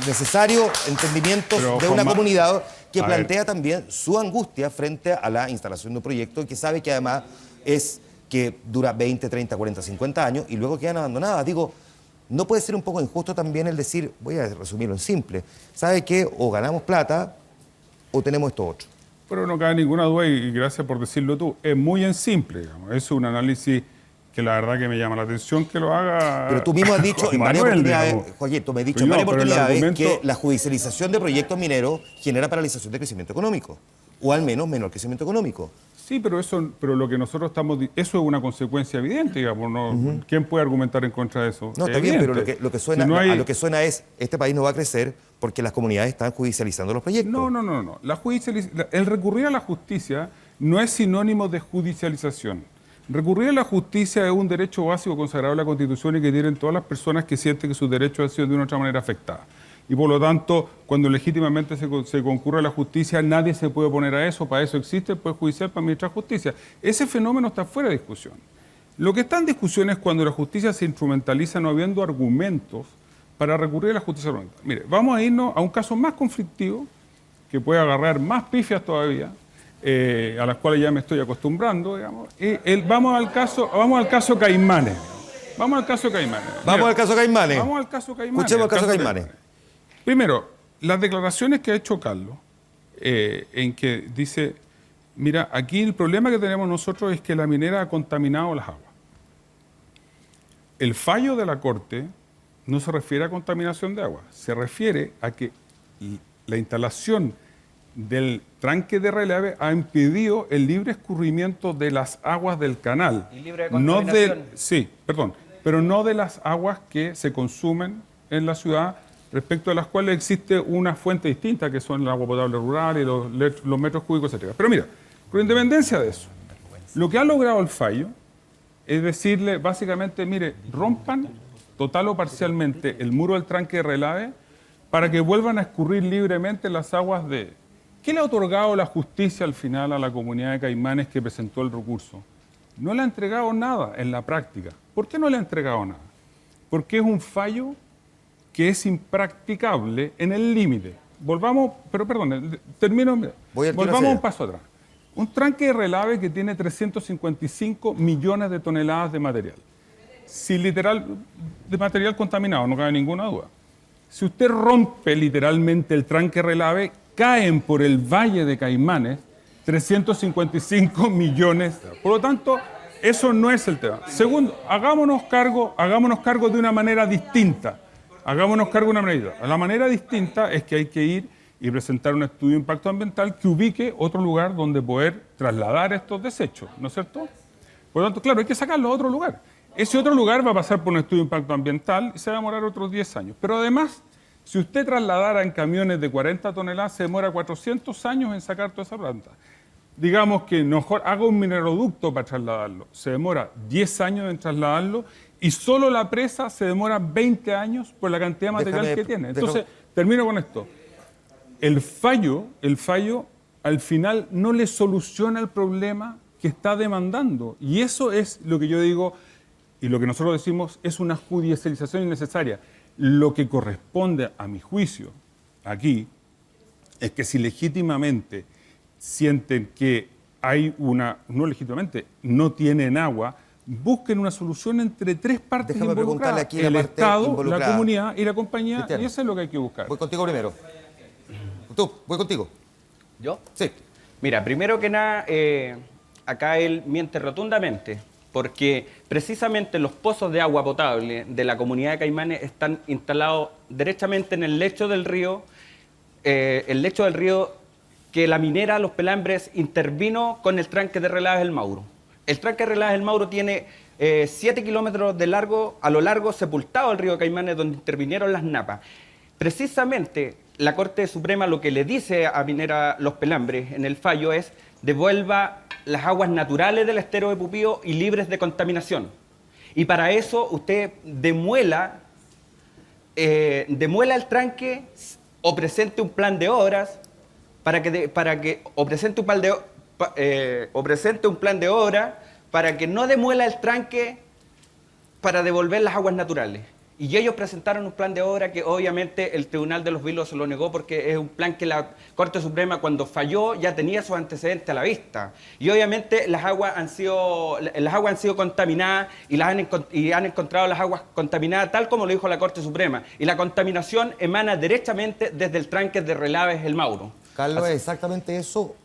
necesarios entendimientos de una comunidad que plantea también su angustia frente a la instalación de un proyecto y que sabe que además es que dura 20, 30, 40, 50 años y luego quedan abandonadas. Digo, no puede ser un poco injusto también el decir, voy a resumirlo en simple, ¿sabe qué? O ganamos plata o tenemos esto otro. Pero no cabe ninguna duda, y gracias por decirlo tú, es muy en simple, digamos. Es un análisis que la verdad que me llama la atención que lo haga. Pero tú mismo has dicho en varias oportunidades, Joaquín, tú me has dicho en varias oportunidades que la judicialización de proyectos mineros genera paralización de crecimiento económico, o al menos menor crecimiento económico. Sí, pero lo que nosotros eso es una consecuencia evidente, digamos, ¿no? ¿Quién puede argumentar en contra de eso? No, está bien, pero lo que suena, a lo que suena es, este país no va a crecer porque las comunidades están judicializando los proyectos. No. El recurrir a la justicia no es sinónimo de judicialización. Recurrir a la justicia es un derecho básico consagrado en la Constitución y que tienen todas las personas que sienten que sus derechos han sido de una otra manera afectados. y por lo tanto, cuando legítimamente se concurre a la justicia, nadie se puede oponer a eso, para eso existe el Poder Judicial para administrar justicia. Ese fenómeno está fuera de discusión. Lo que está en discusión es cuando la justicia se instrumentaliza no habiendo argumentos para recurrir a la justicia ordenada. Mire, vamos a irnos a un caso más conflictivo, que puede agarrar más pifias todavía, a las cuales ya me estoy acostumbrando, digamos. Vamos al caso Caimanes. Vamos al caso Caimanes. Vamos al caso Caimanes. Vamos al caso Caimanes. Escuchemos el caso Caimanes. Primero, las declaraciones que ha hecho Carlos, en que dice, mira, aquí el problema que tenemos nosotros es que la minera ha contaminado las aguas. El fallo de la Corte no se refiere a contaminación de agua, se refiere a que la instalación del tranque de relieve ha impedido el libre escurrimiento de las aguas del canal. ¿Y libre de contaminación? Pero no de las aguas que se consumen en la ciudad, respecto a las cuales existe una fuente distinta, que son el agua potable rural y los metros cúbicos, etc. Pero mira, con independencia de eso, lo que ha logrado el fallo es decirle, básicamente, mire, rompan total o parcialmente el muro del tranque de relieve para que vuelvan a escurrir libremente las aguas de... ¿Qué le ha otorgado la justicia al final a la comunidad de Caimanes que presentó el recurso? No le ha entregado nada en la práctica. ¿Por qué no le ha entregado nada? Porque es un fallo que es impracticable en el límite. Volvamos un paso atrás. Un tranque de relieve que tiene 355 millones de toneladas de material. De material contaminado, no cabe ninguna duda. Si usted rompe literalmente el tranque relieve, caen por el Valle de Caimanes 355 millones. Por lo tanto, eso no es el tema. Segundo, hagámonos cargo de una manera distinta. La manera distinta es que hay que ir y presentar un estudio de impacto ambiental que ubique otro lugar donde poder trasladar estos desechos, ¿no es cierto? Por lo tanto, claro, hay que sacarlo a otro lugar. Ese otro lugar va a pasar por un estudio de impacto ambiental y se va a demorar otros 10 años. Pero además, si usted trasladara en camiones de 40 toneladas, se demora 400 años en sacar toda esa planta. Digamos que mejor haga un mineroducto para trasladarlo. Se demora 10 años en trasladarlo y solo la presa se demora 20 años por la cantidad de material que tiene. Entonces, termino con esto. El fallo, al final no le soluciona el problema que está demandando. Y eso es lo que yo digo, y lo que nosotros decimos, es una judicialización innecesaria. Lo que corresponde, a mi juicio, aquí, es que si legítimamente sienten que hay no tienen agua, busquen una solución entre tres partes involucradas. Aquí el Estado, involucrada. la comunidad y la compañía, Cristiano. y eso es lo que hay que buscar. Voy contigo primero. Voy contigo. ¿Yo? Sí. Mira, primero que nada, acá él miente rotundamente, porque precisamente los pozos de agua potable de la comunidad de Caimanes están instalados derechamente en el lecho del río, que la minera Los Pelambres intervino con el tranque de Relaves El Mauro. El tranque de Relaves El Mauro tiene 7 kilómetros de largo, a lo largo sepultado el río Caimanes, donde intervinieron las napas. Precisamente la Corte Suprema lo que le dice a minera Los Pelambres en el fallo es: devuelva las aguas naturales del estero de Pupío y libres de contaminación. Y para eso usted demuela el tranque o presente un plan de obras o presente un plan de obra para que no demuela el tranque para devolver las aguas naturales. Y ellos presentaron un plan de obra que obviamente el Tribunal de los Vilos se lo negó, porque es un plan que la Corte Suprema, cuando falló, ya tenía sus antecedentes a la vista. Y obviamente las aguas han sido contaminadas y han encontrado las aguas contaminadas tal como lo dijo la Corte Suprema. Y la contaminación emana derechamente desde el tranque de Relaves El Mauro. Carlos, ¿es exactamente eso?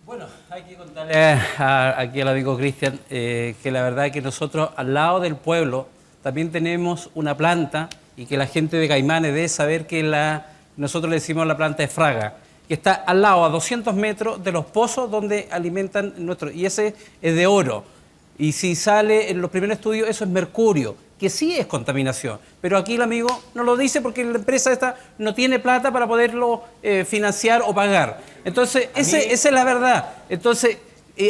Bueno, hay que contarle aquí al amigo Cristian que la verdad es que nosotros al lado del pueblo también tenemos una planta, y que la gente de Caimanes debe saber que nosotros le decimos la planta de Fraga, que está al lado, a 200 metros de los pozos donde alimentan y ese es de oro. Y si sale en los primeros estudios, eso es mercurio, que sí es contaminación. Pero aquí el amigo no lo dice porque la empresa esta no tiene plata para poderlo financiar o pagar. Entonces, esa es la verdad. Entonces,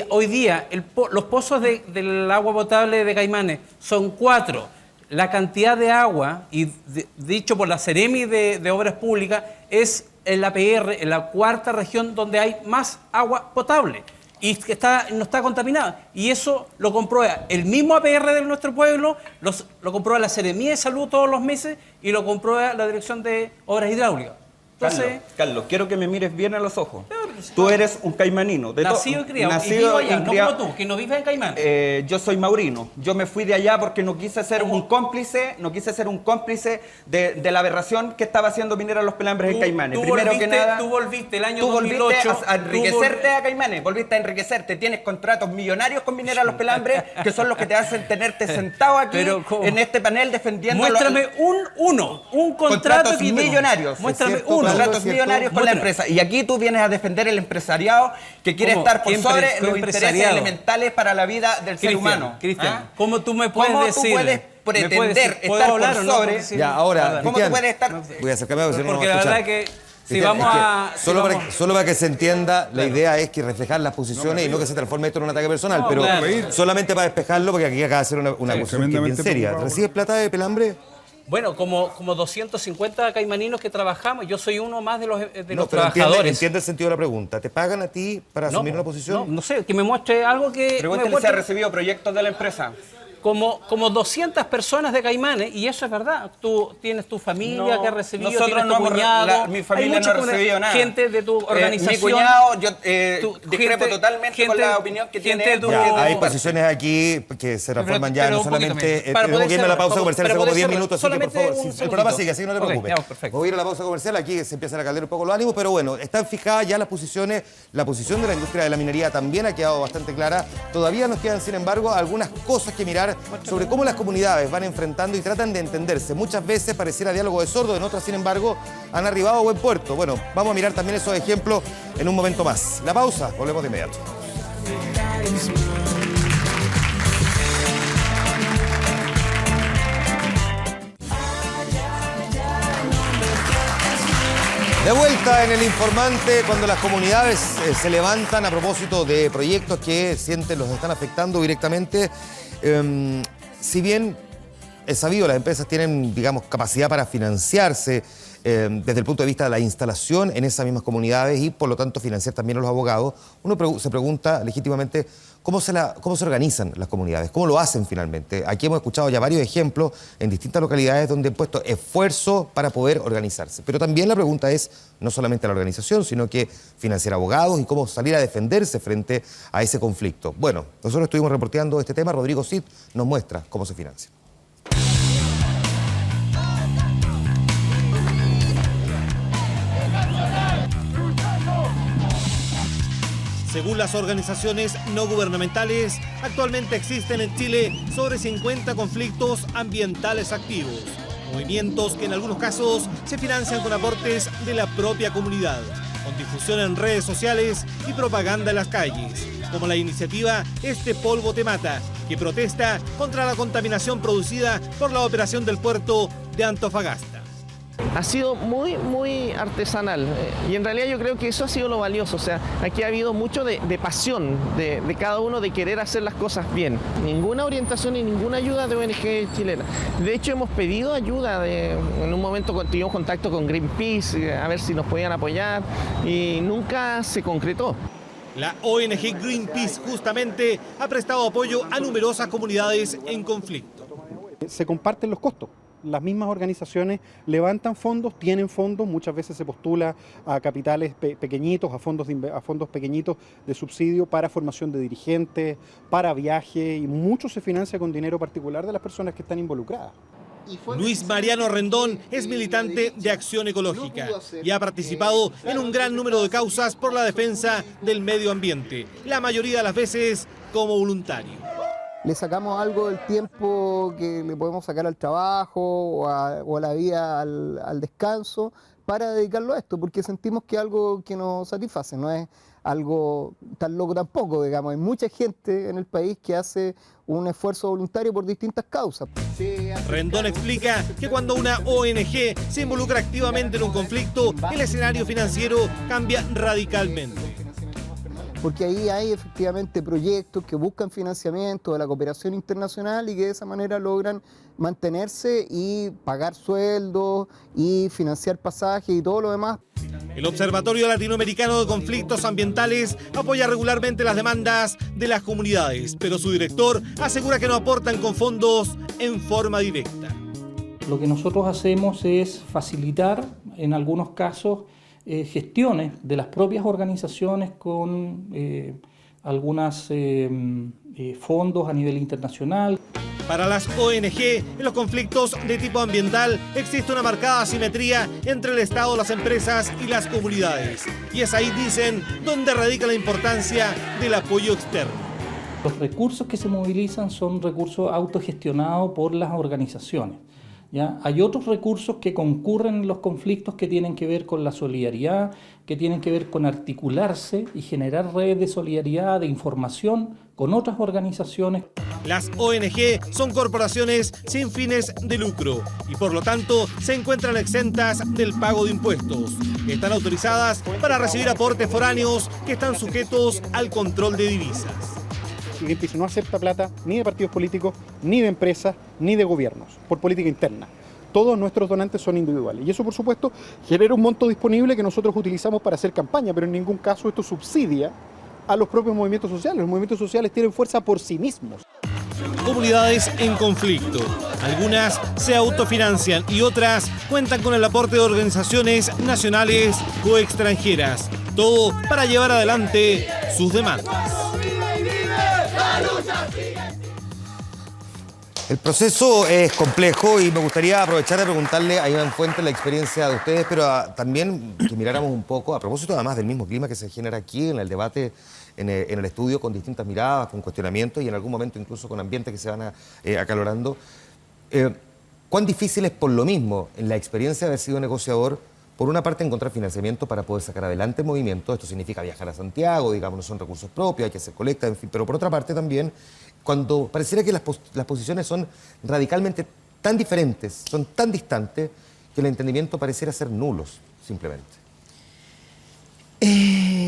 hoy día los pozos del agua potable de Caimanes son 4. la cantidad de agua, y dicho por la Seremi de Obras Públicas, es en la PR, en la cuarta región donde hay más agua potable y que no está contaminada. Y eso lo comprueba el mismo APR de nuestro pueblo, lo comprueba la Seremi de Salud todos los meses y lo comprueba la Dirección de Obras Hidráulicas. Entonces, Carlos, quiero que me mires bien a los ojos. Tú eres un caimanino. Nacido y criado. Y vivo allá, no como tú, que no vives en Caimán. Yo soy maurino. Yo me fui de allá porque no quise ser un cómplice, de la aberración que estaba haciendo Minera Los Pelambres en Caimanes. Primero que nada, tú volviste el año 2008 a enriquecerte a Caimanes, volviste a enriquecerte. Tienes contratos millonarios con Minera Los Pelambres que son los que te hacen tenerte sentado aquí en este panel defendiendo. Muéstrame un contrato millonarios. Muéstrame uno. Contratos millonarios con la empresa. Y aquí tú vienes a defender el empresariado que quiere estar por sobre los intereses elementales para la vida del ser humano. Cristian, ¿cómo tú me puedes decir? ¿Cómo tú puedes pretender estar por sobre? Ya, ahora, ¿cómo tú puedes estar? Voy a acercarme a ver si no porque la verdad es que si vamos a... Solo para que se entienda, la idea es que reflejar las posiciones y no que se transforme esto en un ataque personal, pero solamente para despejarlo, porque aquí acaba de ser una cuestión que es bien seria. ¿Recibes plata de Pelambre? Bueno, como 250 caimaninos que trabajamos, yo soy uno más de los trabajadores. Entiende el sentido de la pregunta. ¿Te pagan a ti para asumir una posición? No sé, que me muestre algo que... Pregúntale si ha recibido proyectos de la empresa. Como 200 personas de Caimanes, y eso es verdad. Tú tienes tu familia que ha recibido, nosotros tienes tu cuñado. Mi familia no ha recibido nada. Gente de tu organización. Mi cuñado, yo discrepo totalmente con la opinión que tiene él. Hay posiciones aquí que se transforman ya no solamente... Tengo que irme a la pausa comercial, hace como 10 minutos, así que por favor, el programa sigue, así que no te preocupes. Voy a ir a la pausa comercial, aquí se empiezan a caldear un poco los ánimos, pero bueno, están fijadas ya las posiciones. La posición de la industria de la minería también ha quedado bastante clara. Todavía nos quedan, sin embargo, algunas cosas que mirar sobre cómo las comunidades van enfrentando y tratan de entenderse. Muchas veces pareciera diálogo de sordos, en otras, sin embargo, han arribado a buen puerto. Bueno, vamos a mirar también esos ejemplos en un momento más. La pausa, volvemos de inmediato. De vuelta en El Informante, cuando las comunidades se levantan a propósito de proyectos que sienten los están afectando directamente. Si bien es sabido, las empresas tienen, digamos, capacidad para financiarse desde el punto de vista de la instalación en esas mismas comunidades y, por lo tanto, financiar también a los abogados, uno se pregunta legítimamente cómo se organizan las comunidades, cómo lo hacen finalmente. Aquí hemos escuchado ya varios ejemplos en distintas localidades donde han puesto esfuerzo para poder organizarse. Pero también la pregunta es no solamente la organización, sino que financiar abogados y cómo salir a defenderse frente a ese conflicto. Bueno, nosotros estuvimos reporteando este tema. Rodrigo Cid nos muestra cómo se financia. Según las organizaciones no gubernamentales, actualmente existen en Chile sobre 50 conflictos ambientales activos. Movimientos que en algunos casos se financian con aportes de la propia comunidad, con difusión en redes sociales y propaganda en las calles, como la iniciativa Este Polvo Te Mata, que protesta contra la contaminación producida por la operación del puerto de Antofagasta. Ha sido muy artesanal y en realidad yo creo que eso ha sido lo valioso. O sea, aquí ha habido mucho de pasión de cada uno de querer hacer las cosas bien. Ninguna orientación y ninguna ayuda de ONG chilena. De hecho, hemos pedido ayuda. En un momento tuvimos contacto con Greenpeace a ver si nos podían apoyar y nunca se concretó. La ONG Greenpeace justamente ha prestado apoyo a numerosas comunidades en conflicto. Se comparten los costos. Las mismas organizaciones levantan fondos, tienen fondos, muchas veces se postula a capitales pequeñitos, a fondos pequeñitos de subsidio para formación de dirigentes, para viajes, y mucho se financia con dinero particular de las personas que están involucradas. Luis Mariano Rendón es militante de Acción Ecológica y ha participado en un gran número de causas por la defensa del medio ambiente, la mayoría de las veces como voluntario. Le sacamos algo del tiempo que le podemos sacar al trabajo o a la vida al descanso para dedicarlo a esto, porque sentimos que es algo que nos satisface, no es algo tan loco tampoco, digamos. Hay mucha gente en el país que hace un esfuerzo voluntario por distintas causas. Rendón explica que cuando una ONG se involucra activamente en un conflicto, el escenario financiero cambia radicalmente. porque ahí hay efectivamente proyectos que buscan financiamiento de la cooperación internacional y que de esa manera logran mantenerse y pagar sueldos y financiar pasajes y todo lo demás. El Observatorio Latinoamericano de Conflictos Ambientales apoya regularmente las demandas de las comunidades, pero su director asegura que no aportan con fondos en forma directa. Lo que nosotros hacemos es facilitar, en algunos casos, gestiones de las propias organizaciones con algunos fondos a nivel internacional. Para las ONG, en los conflictos de tipo ambiental existe una marcada asimetría entre el Estado, las empresas y las comunidades. Y es ahí, dicen, donde radica la importancia del apoyo externo. Los recursos que se movilizan son recursos autogestionados por las organizaciones. ¿Ya? Hay otros recursos que concurren en los conflictos que tienen que ver con la solidaridad, que tienen que ver con articularse y generar redes de solidaridad, de información con otras organizaciones. Las ONG son corporaciones sin fines de lucro y por lo tanto se encuentran exentas del pago de impuestos. Están autorizadas para recibir aportes foráneos que están sujetos al control de divisas. Greenpeace no acepta plata ni de partidos políticos, ni de empresas, ni de gobiernos, por política interna. Todos nuestros donantes son individuales. Y eso, por supuesto, genera un monto disponible que nosotros utilizamos para hacer campaña, pero en ningún caso esto subsidia a los propios movimientos sociales. Los movimientos sociales tienen fuerza por sí mismos. Comunidades en conflicto. Algunas se autofinancian y otras cuentan con el aporte de organizaciones nacionales o extranjeras. Todo para llevar adelante sus demandas. El proceso es complejo y me gustaría aprovechar de preguntarle a Iván Fuentes la experiencia de ustedes, pero también que miráramos un poco, a propósito además del mismo clima que se genera aquí en el debate, en el estudio, con distintas miradas, con cuestionamientos y en algún momento incluso con ambientes que se van acalorando. ¿Cuán difícil es por lo mismo, en la experiencia de haber sido negociador, por una parte encontrar financiamiento para poder sacar adelante el movimiento? Esto significa viajar a Santiago, digamos, no son recursos propios, hay que hacer colecta, en fin, pero por otra parte también, cuando pareciera que las posiciones son radicalmente tan diferentes, son tan distantes, que el entendimiento pareciera ser nulos, simplemente.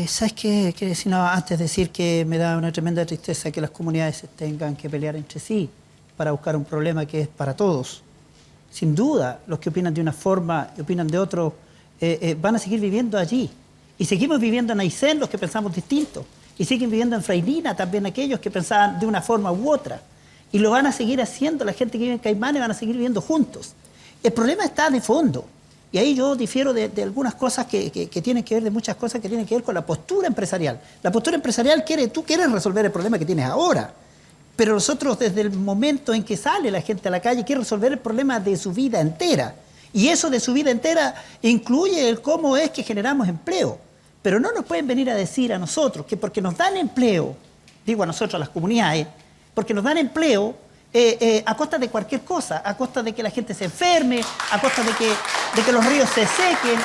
¿Sabes qué? Antes de decir que me da una tremenda tristeza que las comunidades tengan que pelear entre sí para buscar un problema que es para todos. Sin duda, los que opinan de una forma y opinan de otro van a seguir viviendo allí. Y seguimos viviendo en Aysén los que pensamos distinto. Y siguen viviendo en Freirina también aquellos que pensaban de una forma u otra. Y lo van a seguir haciendo, la gente que vive en Caimanes van a seguir viviendo juntos. El problema está de fondo. Y ahí yo difiero de algunas cosas que tienen que ver, de muchas cosas que tienen que ver con la postura empresarial. La postura empresarial tú quieres resolver el problema que tienes ahora. Pero nosotros desde el momento en que sale la gente a la calle quiere resolver el problema de su vida entera. Y eso de su vida entera incluye el cómo es que generamos empleo. Pero no nos pueden venir a decir a nosotros que porque nos dan empleo, digo a nosotros, a las comunidades, porque nos dan empleo a costa de cualquier cosa, a costa de que la gente se enferme, a costa de que los ríos se sequen,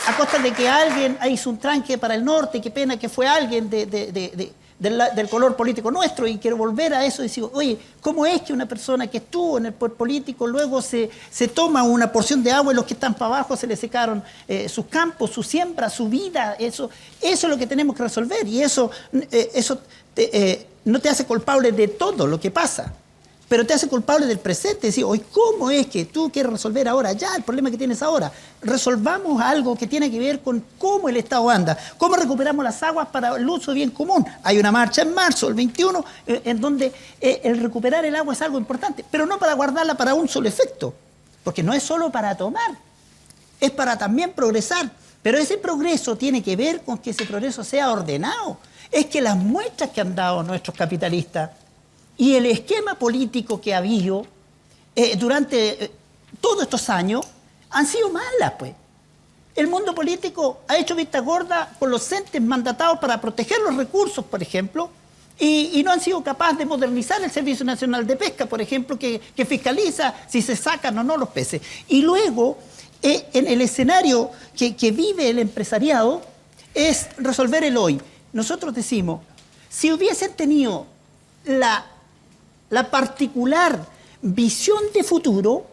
a costa de que alguien hizo un tranque para el norte, qué pena que fue alguien del color político nuestro, y quiero volver a eso y decir, oye, ¿cómo es que una persona que estuvo en el poder político luego se toma una porción de agua y los que están para abajo se le secaron sus campos, su siembra, su vida? Eso es lo que tenemos que resolver, y eso no te hace culpable de todo lo que pasa, pero te hace culpable del presente. Decir, oye, ¿cómo es que tú quieres resolver ahora ya el problema que tienes ahora? Resolvamos algo que tiene que ver con cómo el Estado anda, cómo recuperamos las aguas para el uso bien común. Hay una marcha en marzo, el 21, en donde el recuperar el agua es algo importante, pero no para guardarla para un solo efecto, porque no es solo para tomar, es para también progresar. Pero ese progreso tiene que ver con que ese progreso sea ordenado. Es que las muestras que han dado nuestros capitalistas y el esquema político que ha habido durante todos estos años han sido malas, pues. El mundo político ha hecho vista gorda con los entes mandatados para proteger los recursos, por ejemplo, y no han sido capaces de modernizar el Servicio Nacional de Pesca, por ejemplo, que fiscaliza si se sacan o no los peces. Y luego, en el escenario que vive el empresariado, es resolver el hoy. Nosotros decimos, si hubiesen tenido la particular visión de futuro,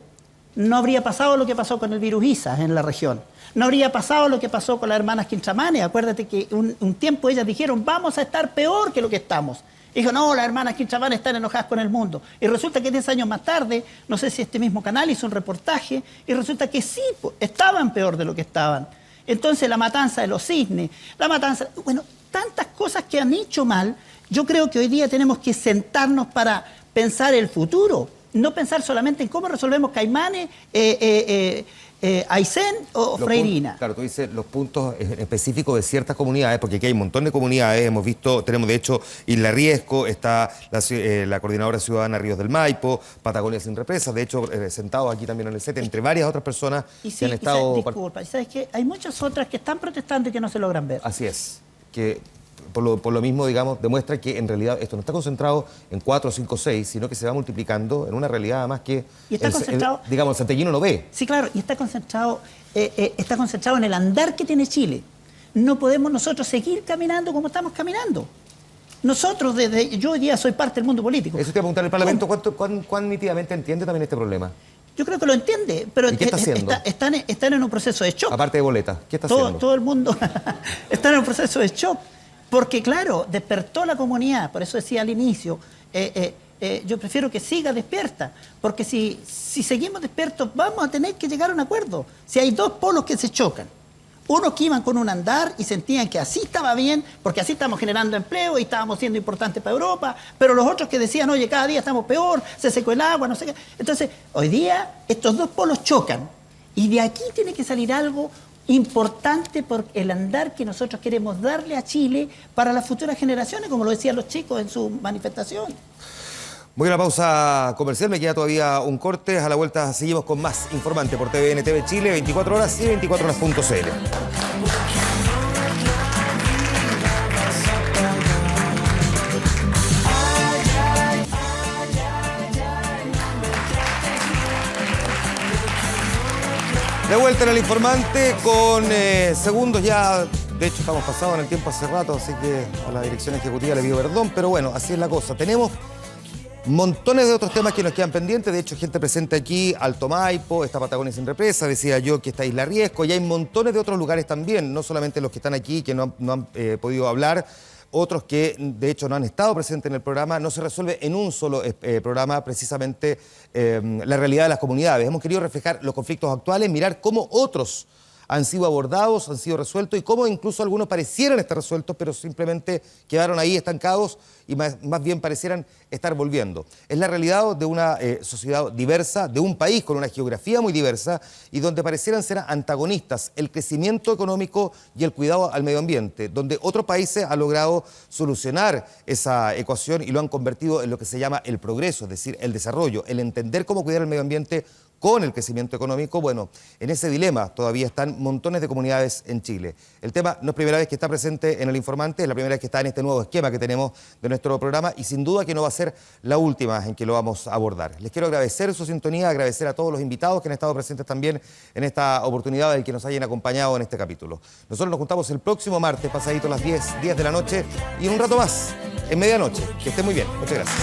no habría pasado lo que pasó con el virus ISA en la región. No habría pasado lo que pasó con las hermanas Quintramanes. Acuérdate que un tiempo ellas dijeron, vamos a estar peor que lo que estamos. Dijo, no, las hermanas Quintramanes están enojadas con el mundo. Y resulta que 10 años más tarde, no sé si este mismo canal hizo un reportaje, y resulta que sí, estaban peor de lo que estaban. Entonces la matanza de los cisnes, la matanza... Bueno, tantas cosas que han hecho mal. Yo creo que hoy día tenemos que sentarnos para pensar el futuro. No pensar solamente en cómo resolvemos Caimanes, Aysén o Freirina. Claro, tú dices los puntos específicos de ciertas comunidades, porque aquí hay un montón de comunidades, hemos visto, tenemos de hecho Isla Riesco, está la Coordinadora Ciudadana Ríos del Maipo, Patagonia Sin Represas, de hecho sentados aquí también en el set, entre varias otras personas que han estado... Disculpa, ¿sabes qué? Hay muchas otras que están protestando y que no se logran ver. Así es, que... Por lo mismo, digamos, demuestra que en realidad esto no está concentrado en 4, 5, 6, sino que se va multiplicando en una realidad además que, y está concentrado, digamos, el santiaguino no ve. Sí, claro, y está concentrado en el andar que tiene Chile. No podemos nosotros seguir caminando como estamos caminando. Nosotros, yo hoy día soy parte del mundo político. Eso te iba a preguntar, ¿el Parlamento cuán nítidamente entiende también este problema? Yo creo que lo entiende, pero ¿Y qué está haciendo? Están en un proceso de shock. Aparte de boleta, ¿qué está haciendo? Todo el mundo está en un proceso de shock. Porque, claro, despertó la comunidad, por eso decía al inicio, yo prefiero que siga despierta, porque si seguimos despiertos vamos a tener que llegar a un acuerdo. Si hay dos polos que se chocan, unos que iban con un andar y sentían que así estaba bien, porque así estamos generando empleo y estábamos siendo importantes para Europa, pero los otros que decían, oye, cada día estamos peor, se secó el agua, no sé qué. Entonces, hoy día estos dos polos chocan y de aquí tiene que salir algo importante por el andar que nosotros queremos darle a Chile para las futuras generaciones, como lo decían los chicos en su manifestación. Voy a una pausa comercial, me queda todavía un corte. A la vuelta seguimos con más Informante por TVN TV Chile, 24 horas y 24horas.cl. De vuelta en el Informante con segundos ya, de hecho estamos pasados en el tiempo hace rato, así que a la dirección ejecutiva le pido perdón, pero bueno, así es la cosa. Tenemos montones de otros temas que nos quedan pendientes, de hecho gente presente aquí, Alto Maipo, está Patagonia Sin Represa, decía yo que está Isla Riesco, y hay montones de otros lugares también, no solamente los que están aquí, que no han podido hablar, otros que de hecho no han estado presentes en el programa. No se resuelve en un solo programa precisamente la realidad de las comunidades. Hemos querido reflejar los conflictos actuales, mirar cómo otros han sido abordados, han sido resueltos y cómo incluso algunos parecieran estar resueltos, pero simplemente quedaron ahí estancados y más bien parecieran estar volviendo. Es la realidad de una sociedad diversa, de un país con una geografía muy diversa y donde parecieran ser antagonistas el crecimiento económico y el cuidado al medio ambiente, donde otros países han logrado solucionar esa ecuación y lo han convertido en lo que se llama el progreso, es decir, el desarrollo, el entender cómo cuidar el medio ambiente con el crecimiento económico. Bueno, en ese dilema todavía están montones de comunidades en Chile. El tema no es primera vez que está presente en el Informante, es la primera vez que está en este nuevo esquema que tenemos de nuestro programa y sin duda que no va a ser la última en que lo vamos a abordar. Les quiero agradecer su sintonía, agradecer a todos los invitados que han estado presentes también en esta oportunidad y que nos hayan acompañado en este capítulo. Nosotros nos juntamos el próximo martes, pasadito a las 10 de la noche y en un rato más, en medianoche. Que estén muy bien. Muchas gracias.